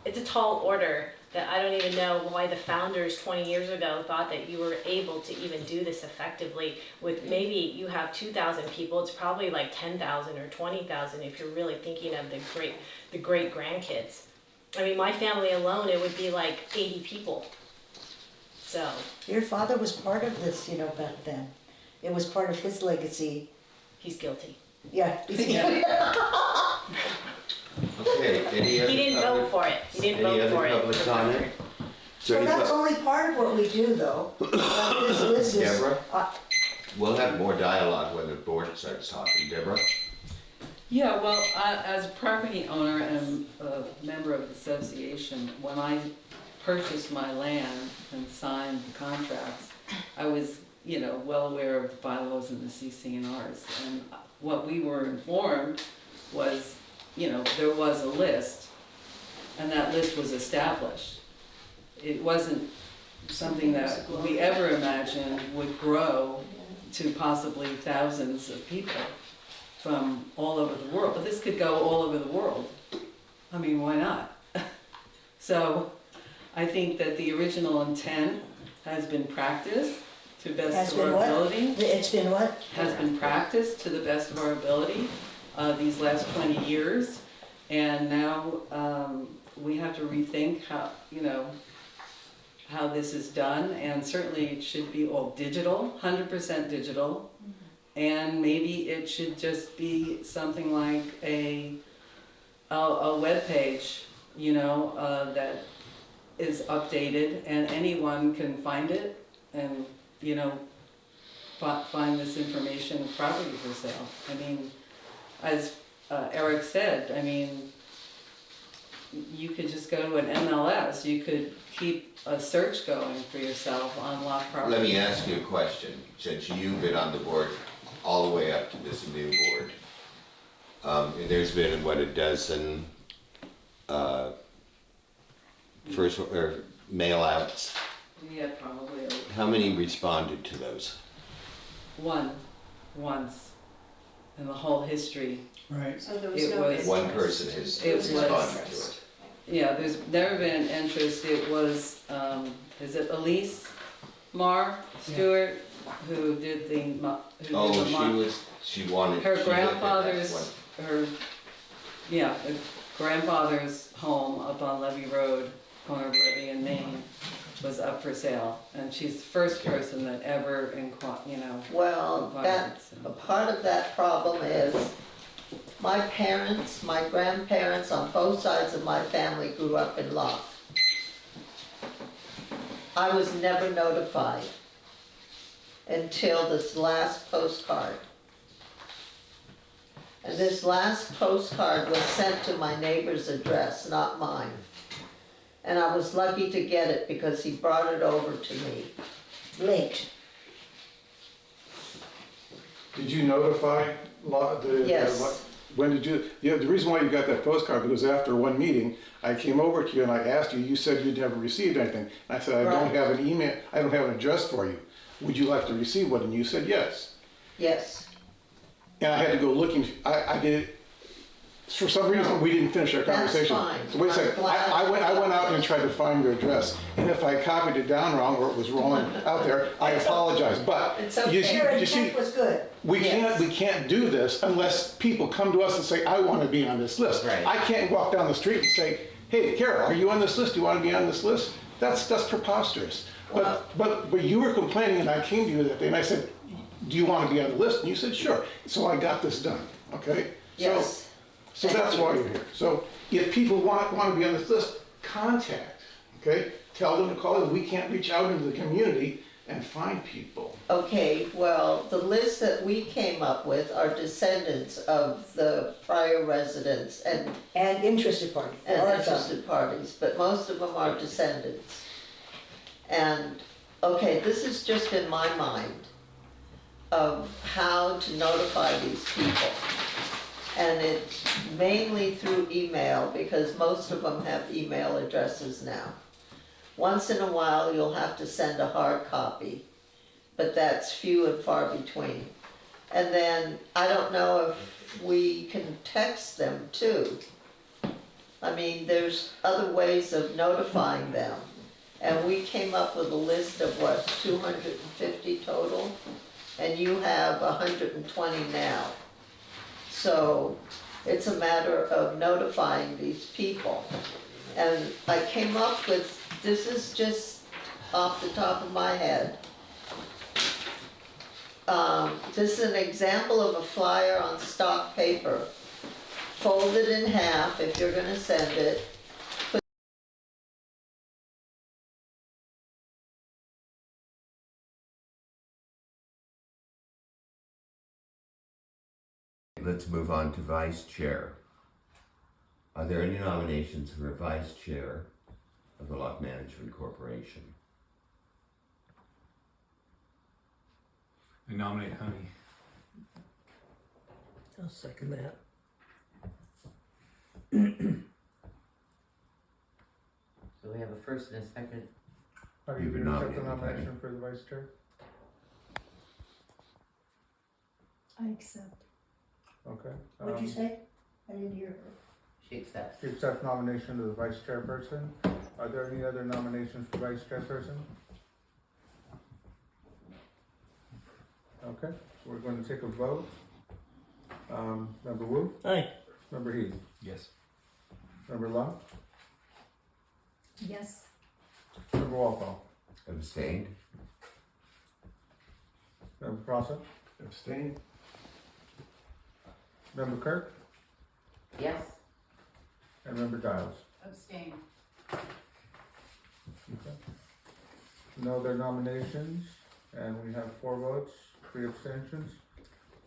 a tall order that I don't even know why the founders 20 years ago thought that you were able to even do this effectively. With maybe you have 2,000 people, it's probably like 10,000 or 20,000 if you're really thinking of the great grandkids. I mean, my family alone, it would be like 80 people. So. Your father was part of this, you know, back then. It was part of his legacy. He's guilty. Yeah. Okay, any other He didn't vote for it. He didn't vote for it. Any other public comment? So that's only part of what we do, though. This list is, Deborah? We'll have more dialogue when the board starts talking. Deborah? Yeah, well, as a property owner and a member of the association, when I purchased my land and signed the contracts, I was, you know, well aware of the bylaws and the CC&Rs. And what we were informed was, you know, there was a list, and that list was established. It wasn't something that we ever imagined would grow to possibly thousands of people from all over the world. But this could go all over the world. I mean, why not? So I think that the original intent has been practiced to the Has best of been our what? ability. It's been what? Has been practiced to the best of our ability these last 20 years. And now we have to rethink how, how this is done. And certainly it should be all digital, 100% digital. And maybe it should just be something like a web page, that is updated and anyone can find it and, find this information of property for sale. I mean, as Eric said, I mean, you could just go to an MLS, you could keep a search going for yourself on Locke property. Let me ask you a question, since you've been on the board all the way up to this new board. There's been, what, a dozen mail outs. Yeah, probably How many responded to those? once in the whole history. Right. So there was It no was- One person has It was- responded to it. Yeah, there's never been interest. It was, is it Elise Stewart, who did the, She wanted. her she lived at that grandfather's, one. her grandfather's home up on Levy Road, corner of Levy and Maine, was up for sale. And she's the first person that ever, Well, inquired, so. a part of that problem is my parents, my grandparents on both sides of my family grew up in Locke. I was never notified until this last postcard. And this last postcard was sent to my neighbor's address, not mine. And I was lucky to get it because he brought it over to me. Late. Did you notify Yes. When did you, the reason why you got that postcard, because after one meeting, I came over to you and I asked you, you said you'd never received anything. And I said, I don't Right. have an email, I don't have an address for you. Would you like to receive one? And you said yes. Yes. And I had to go looking, I did, for some reason, we didn't finish our That's conversation. fine. So wait a second, I'm glad- I went out and tried to find your address, and if I copied it down wrong or it was wrong out there, I apologize, but It's okay. you see, Your you see, intent was good. we Yes. can't do this unless people come to us and say, I want to be on this list. Right. I can't walk down the street and say, hey, Carol, are you on this list? Do you want to be on this list? That's preposterous. But you were complaining, and I came to you that day, and I said, do you want to be on the list? And you said, sure. So I got this done, okay? Yes. So that's why you're here. So if people want to be on this list, contact, okay? Tell them to call us. We can't reach out into the community and find people. Okay, well, the list that we came up with are descendants of the prior residents and interested parties. There are some. interested parties, but most of them are descendants. And, okay, this is just in my mind of how to notify these people. And it's mainly through email, because most of them have email addresses now. Once in a while, you'll have to send a hard copy, but that's few and far between. And then, I don't know if we can text them too. I mean, there's other ways of notifying them. And we came up with a list of what, 250 total? And you have 120 now. So it's a matter of notifying these people. And I came up with, this is just off the top of my head. This is an example of a flyer on stock paper. Fold it in half if you're gonna send it. Let's move on to vice chair. Are there any nominations for a vice chair of the Locke Management Corporation? I nominate Honey. I'll second that. So we have a first and a second. Are You've you been going to accept the nominated, nomination for the vice chair? I accept. Okay. What'd you say? I didn't hear her. Accept. Accept nomination of the vice chairperson. Are there any other nominations for vice chairperson? Okay, so we're going to take a vote. Member Wu? Aye. Member Heath? Yes. Member Locke? Yes. Member Walpole? Abstained? Member Prosser? Abstain? Member Kirk? Yes. And Member Giles? Abstain. Okay. No other nominations, and we have 4 votes, 3 abstentions.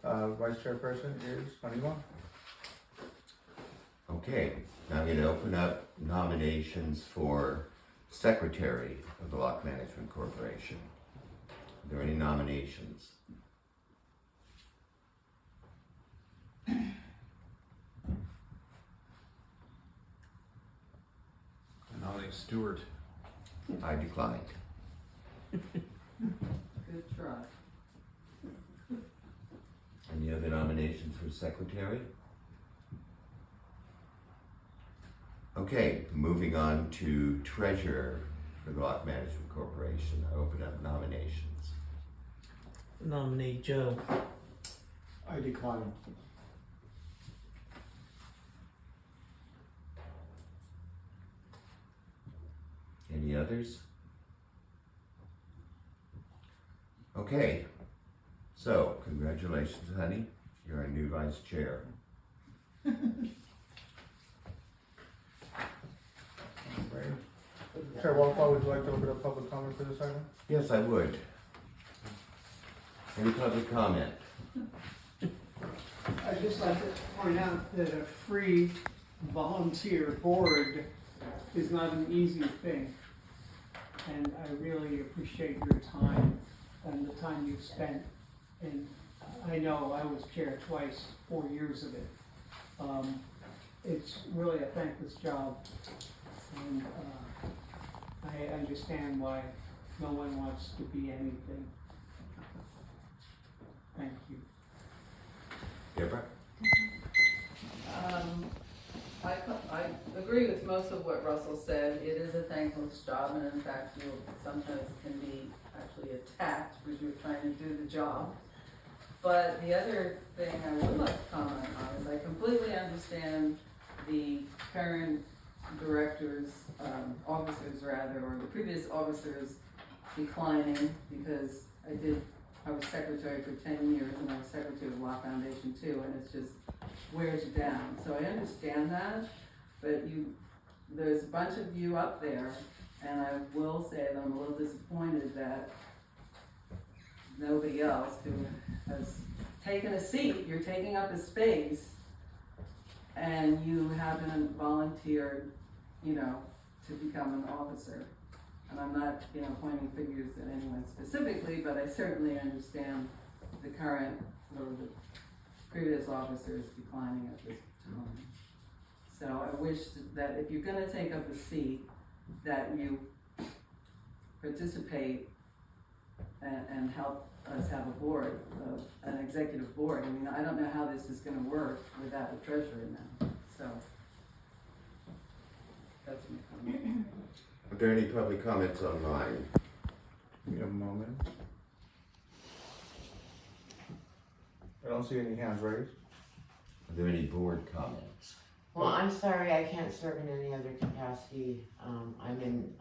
Vice chairperson is Honeywell. Okay, now I'm going to open up nominations for secretary of the Locke Management Corporation. Are there any nominations? Nominate Stewart. I declined. Good try. Any other nominations for secretary? Okay, moving on to treasurer for the Locke Management Corporation. I open up nominations. Nominate Joe. I decline. Any others? Okay, so congratulations, honey. You're our new vice chair. Right. Chair Walpole, would you like to open up public comment for this item? Yes, I would. Any public comment? I'd just like to point out that a free volunteer board is not an easy thing. And I really appreciate your time and the time you've spent. And I know I was chair twice, 4 years of it. It's really a thankless job. And I understand why no one wants to be anything. Thank you. Deborah? I agree with most of what Russell said. It is a thankless job, and in fact, you sometimes can be actually attacked because you're trying to do the job. But the other thing I would like to comment on is I completely understand the current directors, officers rather, or the previous officers declining because I was secretary for 10 years and I was secretary of the Locke Foundation too, and it's just wears you down. So I understand that, but there's a bunch of you up there, and I will say that I'm a little disappointed that nobody else who has taken a seat, you're taking up a space, and you haven't volunteered, to become an officer. And I'm not, pointing fingers at anyone specifically, but I certainly understand the current, or the previous officers declining at this time. So I wish that if you're gonna take up a seat, that you participate and help us have a board, an executive board. I mean, I don't know how this is gonna work without a treasurer now, so. That's my comment. Are there any public comments online? Give me a moment. I don't see any hands raised. Are there any board comments? Well, I'm sorry, I can't serve in any other capacity. I'm in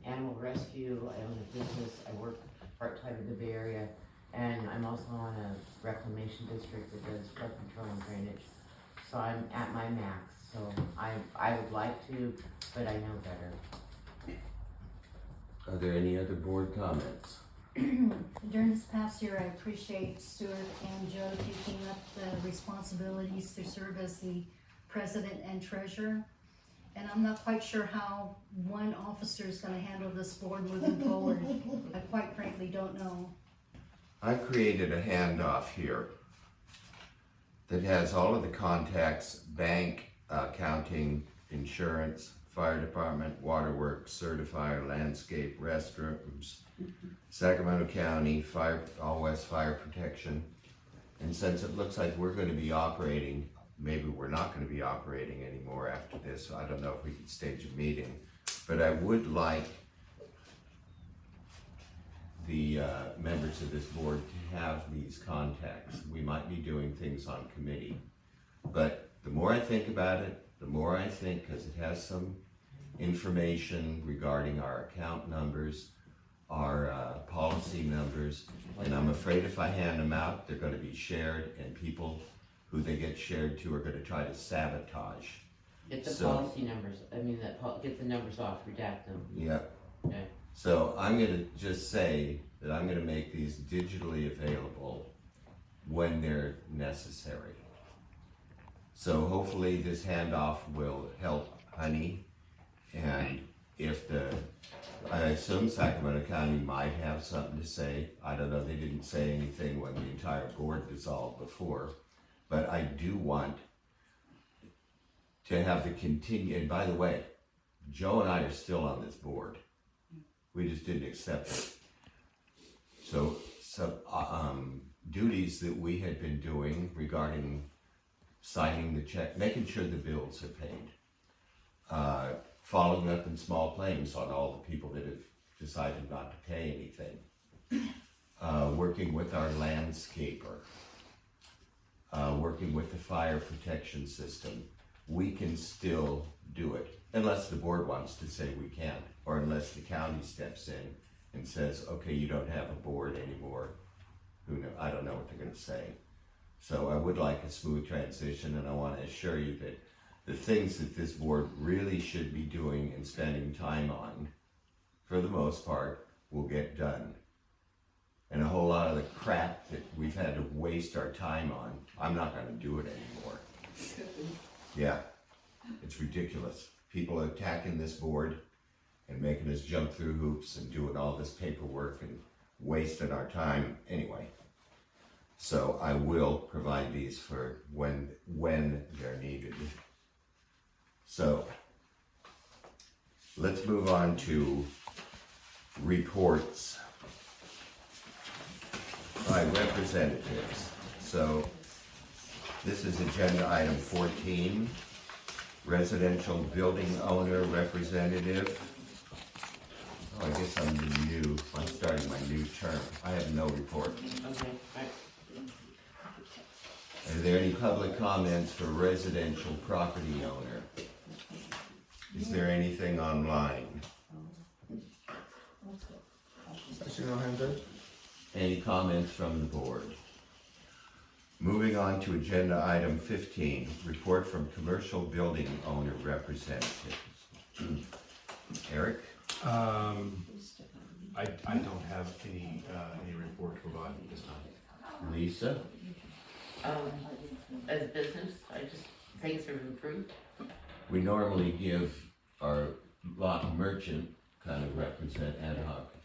animal rescue, I own a business, I work part-time in the Bay Area, and I'm also on a reclamation district that does flood control and drainage. So I'm at my max, so I would like to, but I know better. Are there any other board comments? During this past year, I appreciate Stuart and Joe taking up the responsibilities to serve as the president and treasurer. And I'm not quite sure how one officer is going to handle this board moving forward. I quite frankly don't know. I created a handoff here that has all of the contacts: bank, accounting, insurance, fire department, waterworks, certifier, landscape, restrooms, Sacramento County, fire, all west fire protection. And since it looks like we're going to be operating maybe we're not gonna be operating anymore after this, so I don't know if we can stage a meeting. But I would like the members of this board to have these contacts. We might be doing things on committee. But the more I think about it, the more I think, because it has some information regarding our account numbers, our policy numbers, and I'm afraid if I hand them out, they're gonna be shared, and people who they get shared to are gonna try to sabotage. Get the So- policy numbers, get the numbers off, redact them. Yep. Okay. So I'm gonna just say that I'm gonna make these digitally available when they're necessary. So hopefully this handoff will help Honey, and I assume Sacramento County might have something to say. I don't know, they didn't say anything when the entire board dissolved before, but I do want to have and by the way, Joe and I are still on this board. We just didn't accept it. So duties that we had been doing regarding signing the check, making sure the bills are paid, following up in small claims on all the people that have decided not to pay anything, working with our landscaper, working with the fire protection system. We can still do it, unless the board wants to say we can't, or unless the county steps in and says, okay, you don't have a board anymore. Who knows? I don't know what they're gonna say. So I would like a smooth transition, and I wanna assure you that the things that this board really should be doing and spending time on, for the most part, will get done. And a whole lot of the crap that we've had to waste our time on, I'm not gonna do it anymore. Yeah, it's ridiculous. People are attacking this board and making us jump through hoops and doing all this paperwork and wasting our time anyway. So I will provide these for when they're needed. So let's move on to reports by representatives. So this is agenda item 14, residential building owner representative. Oh, I guess I'm starting my new term. I have no report. Okay, alright. Are there any public comments for residential property owner? Is there anything online? I see no hands raised. Any comments from the board? Moving on to agenda item 15, report from commercial building owner representatives. Eric? I don't have any report to provide at this time. Lisa? As business, things have improved. We normally give our Locke merchant kind of represent ad hoc.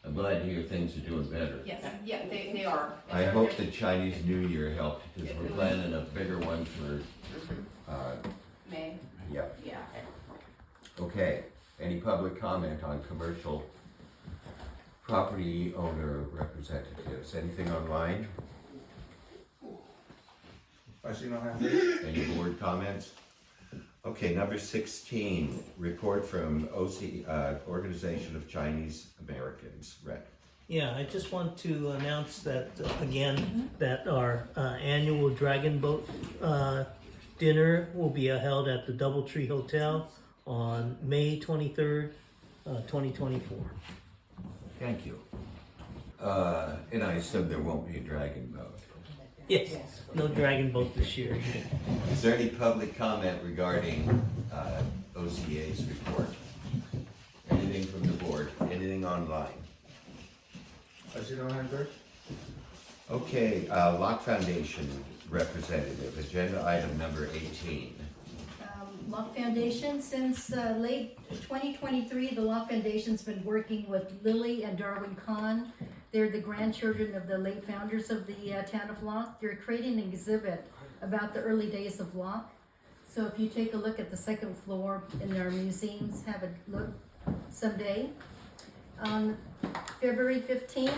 I'm glad to hear things are doing better. Yes, yeah, they are. I hope the Chinese New Year helped, because we're planning a bigger one for, May. yeah. Yeah. Okay, any public comment on commercial property owner representatives? Anything online? I see no hands raised. Any board comments? Okay, number 16, report from Organization of Chinese Americans, Rep. Yeah, I just want to announce that, again, that our annual Dragon Boat dinner will be held at the Doubletree Hotel on May 23rd, 2024. Thank you. And I assume there won't be a dragon boat. Yes, no Dragon Boat this year. Is there any public comment regarding OCA's report? Anything from the board? Anything online? I see no hands raised. Okay, Locke Foundation representative, agenda item number 18. Locke Foundation, since late 2023, the Locke Foundation's been working with Lily and Darwin Kahn. They're the grandchildren of the late founders of the town of Locke. They're creating an exhibit about the early days of Locke. So if you take a look at the second floor in our museums, have a look someday. On February 15th,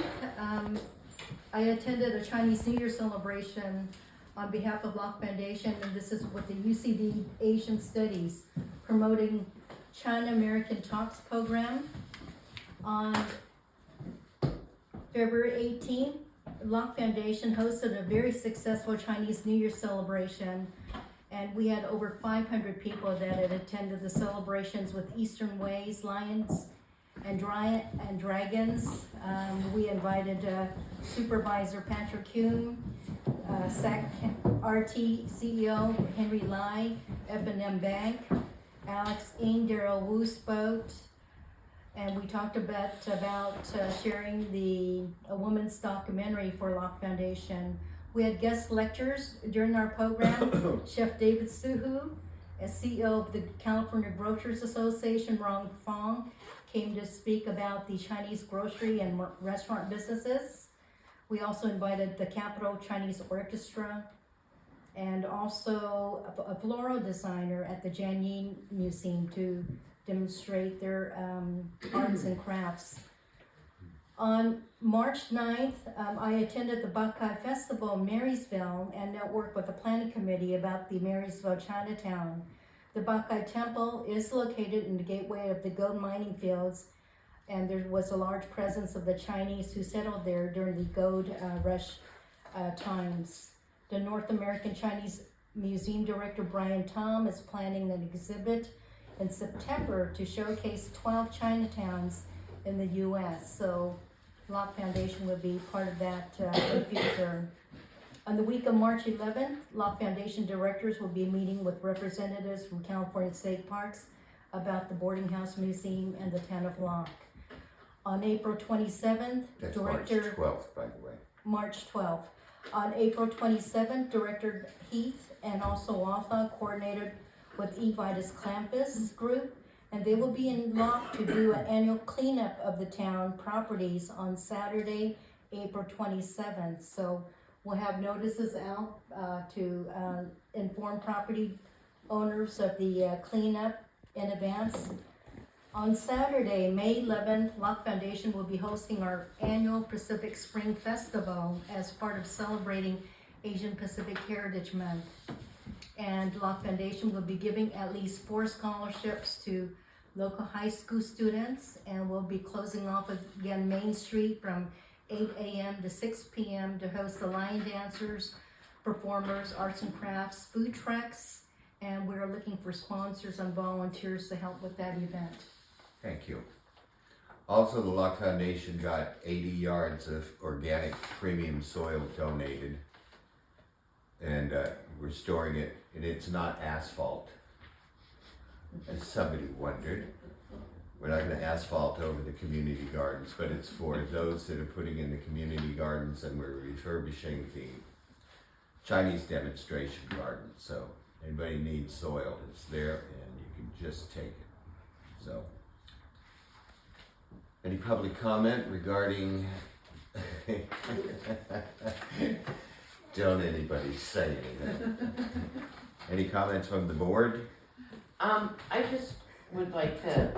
I attended a Chinese New Year celebration on behalf of Locke Foundation, and this is with the UCD Asian Studies, promoting China American Talks program. On February 18th, Locke Foundation hosted a very successful Chinese New Year celebration, and we had over 500 people that had attended the celebrations with Eastern Ways, Lions, and Dragons. We invited Supervisor Patrick Hume, RT CEO Henry Lai, F&M Bank, Alex Ng, Daryl Woosboat, and we talked about sharing a woman's documentary for Locke Foundation. We had guest lectures during our program. Chef David Suhu, as CEO of the California Grocers Association, Rong Fong, came to speak about the Chinese grocery and restaurant businesses. We also invited the Capital Chinese Orchestra and also a floral designer at the Jianyin Museum to demonstrate their arts and crafts. On March 9th, I attended the Buckeye Festival in Marysville and networked with the planning committee about the Marysville Chinatown. The Buckeye Temple is located in the gateway of the gold mining fields, and there was a large presence of the Chinese who settled there during the gold rush times. The North American Chinese Museum Director Brian Tom is planning an exhibit in September to showcase 12 Chinatowns in the U.S. So Locke Foundation would be part of that in the future. On the week of March 11th, Locke Foundation directors will be meeting with representatives from California State Parks about the boarding house museum and the town of Locke. On April 27th, That's Director... March 12th, by the way. March 12th. On April 27th, Director Heath and also Watha coordinated with Evitus Clampus Group, and they will be in Locke to do an annual cleanup of the town properties on Saturday, April 27th. So we'll have notices out to inform property owners of the cleanup in advance. On Saturday, May 11th, Locke Foundation will be hosting our annual Pacific Spring Festival as part of celebrating Asian Pacific Heritage Month. And Locke Foundation will be giving at least 4 scholarships to local high school students, and we'll be closing off again Main Street from 8 a.m. to 6 p.m. to host the line dancers, performers, arts and crafts, food trucks, and we're looking for sponsors and volunteers to help with that event. Thank you. Also, the Locke Foundation got 80 yards of organic premium soil donated, and we're storing it, and it's not asphalt, as somebody wondered. We're not going to asphalt over the community gardens, but it's for those that are putting in the community gardens, and we're refurbishing the Chinese demonstration garden. So anybody needs soil, it's there, and you can just take it. So, any public comment regarding? Don't anybody say anything. Any comments from the board? I just would like to,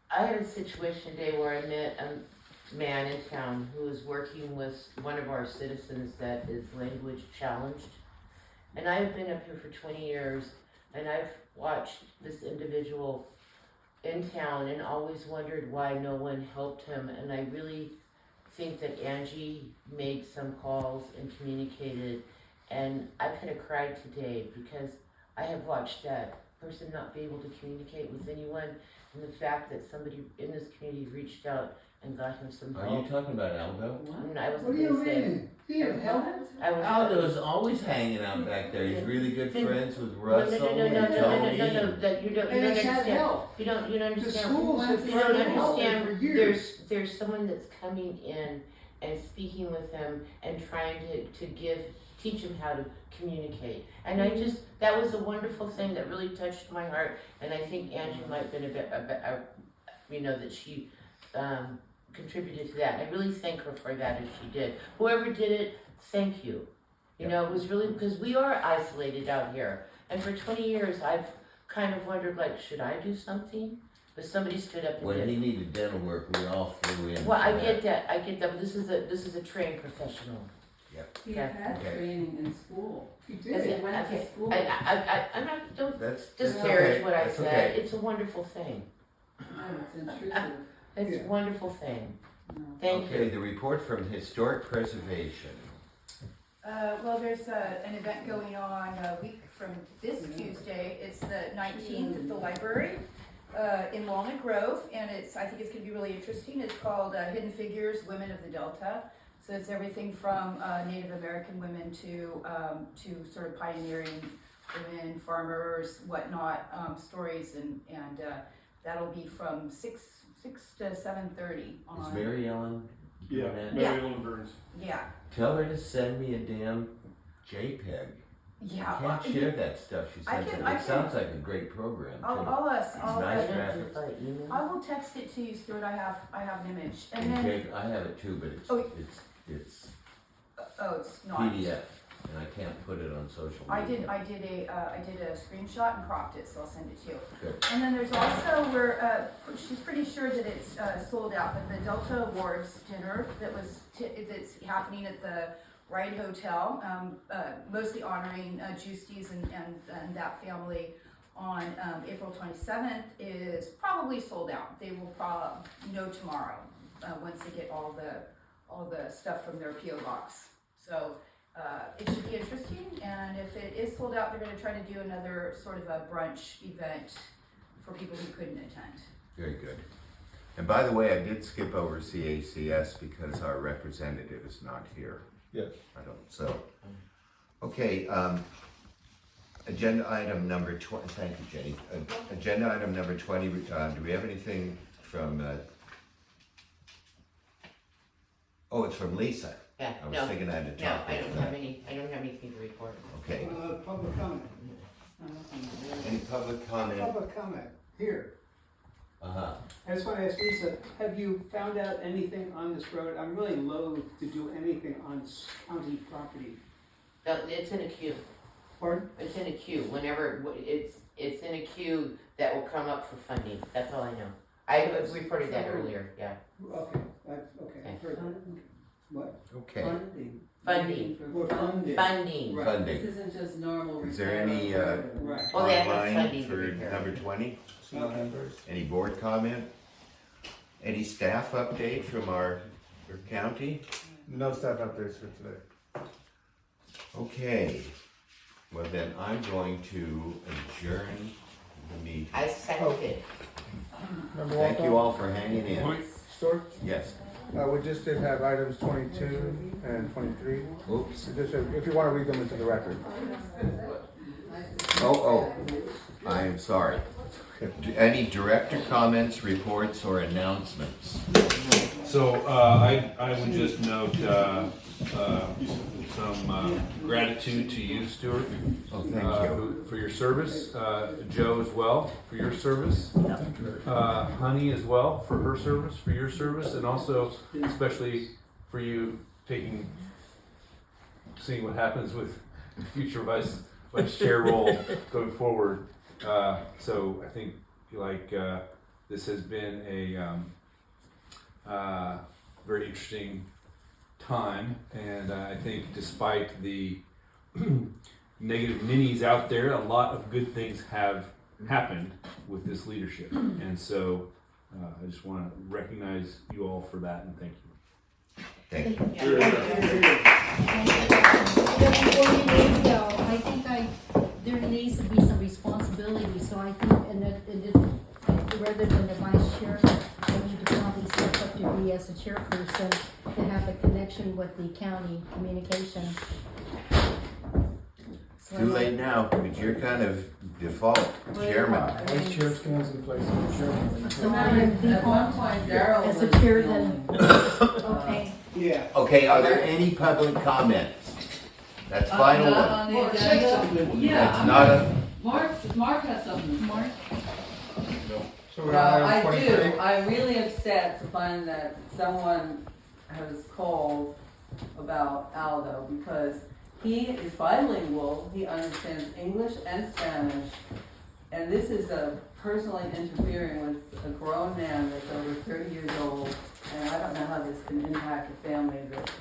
I had a situation today where I met a man in town who was working with one of our citizens that is language challenged. And I've been up here for 20 years, and I've watched this individual in town and always wondered why no one helped him. And I really think that Angie made some calls and communicated, and I kind of cried today because I have watched that person not be able to communicate with anyone, and the fact that somebody in this community reached out and got him some help. Are you talking about Aldo? I wasn't gonna say. Aldo is always hanging out back there. He's really good friends with Russell and Tony. No, that you don't understand. You don't understand. The schools have You don't tried to help understand. him for years. There's someone that's coming in and speaking with him and trying to teach him how to communicate. And I just, that was a wonderful thing that really touched my heart. And I think Angie might have been a bit, that she contributed to that. I really thank her for that as she did. Whoever did it, thank you. It was really, because we are isolated out here. And for 20 years, I've kind of wondered, should I do something? But somebody stood up and When did. he needed dental work, we all flew in. Well, I get that, but this is a trained professional. Yeah. Yep. He had Okay. training in school. He That's did, it. he went Okay. to school. I'm not, don't That's disparage okay. what I That's said. okay. It's a wonderful thing. No, it's intrusive. It's a wonderful thing. Thank Okay, you. the report from Historic Preservation. Well, there's an event going on a week from this Tuesday. It's the 19th at the library in Walnut Grove, and I think it's going to be really interesting. It's called Hidden Figures, Women of the Delta. So it's everything from Native American women to sort of pioneering women, farmers, whatnot, stories, and that'll be from 6 to 7:30 on. Is Mary Ellen doing that? Mary Ellen Burns. Yeah. Tell her to send me a damn JPEG. Yeah. I can't share that stuff she I sends can- me. I It can- sounds like a great program, too. I'll It's nice graphics. I will text it to you, Stuart. I have an image, and then Okay, I have it too, but Oh. it's it's not. PDF, and I can't put it on social I media. did a screenshot and cropped it, so I'll send it to you. Good. And then there's also she's pretty sure that it's sold out, but the Delta Awards dinner that's happening at the Wright Hotel, mostly honoring Justy's and that family on April 27th is probably sold out. They will probably know tomorrow once they get all the stuff from their PO box. So it should be interesting, and if it is sold out, they're going to try to do another sort of a brunch event for people who couldn't attend. Very good. And by the way, I did skip over CACS because our representative is not here. Yes. Okay, agenda item number 20, thank you, Jenny. Agenda item number 20, do we have anything from, oh, it's from Lisa. Yeah, I was no, thinking I had to no, talk I with don't that. have anything to report. Okay, Public comment. any public comment? Public comment, here. Uh-huh. I just want to ask Lisa, have you found out anything on this road? I'm really loath to do anything on county property. It's in a queue. Pardon? It's in a queue. Whenever, it's in a queue that will come up for funding. That's all I know. I reported that earlier, yeah. Okay, I've heard that. What? Okay. Funding. Funding. Funding. Right. Funding. This isn't just normal. Is there any, Right. Oh, they have online funding for to repair. number 20? Okay. Any board comment? Any staff update from our county? No staff updates for today. Okay, well then I'm going to adjourn the meeting. I second it. Thank you all for hanging in. Stuart? Yes. We just did have items 22 and 23. Oops. Just, if you want to read them into the record. Oh, I am sorry. Any director comments, reports, or announcements? So I would just note some gratitude to you, Stuart. Oh, thank you. For your service. Joe as well, for your service. Honey as well, for her service, for your service, and also especially for you seeing what happens with the future vice chair role going forward. So I think this has been a very interesting time, and I think despite the negative ninnies out there, a lot of good things have happened with this leadership, and so I just want to recognize you all for that and thank you. Thank you. Before you leave though, I think there needs to be some responsibility, so I think, rather than the vice chair, I need to probably step up to be as a chairperson to have a connection with the county communication. So Too late now, but you're kind of default chairman. Vice chair stands in place of the chairman. So I'm At one point, Daryl as a was chair the then, only- okay. Yeah. Okay, are there any public comments? That's final Not one. on the agenda. Yeah. That's not a, Mark has something. Mark? So we're Well, on I item do. 23. I'm really upset to find that someone has called about Aldo because he is bilingual. He understands English and Spanish. And this is personally interfering with a grown man that's over 30 years old. And I don't know how this can impact a family that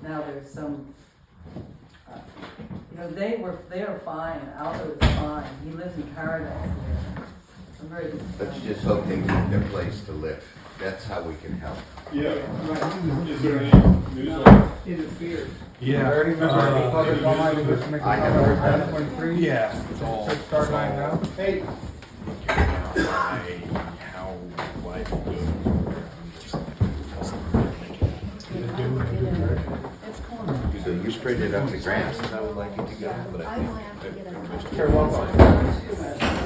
now there's some You know, they are fine, Aldo is fine, he lives in paradise there. I'm very Let's disappointed. just hope they get their place to live. That's how we can help. Yeah. Is there any news on Interfered. I already remember the public online to make a I have comment heard on that. 23. Yeah. It's all. Set start line now. Hey, How life So you printed up the grants and I would like you to go. I will have to get a. You're welcome.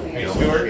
Hey, Stuart.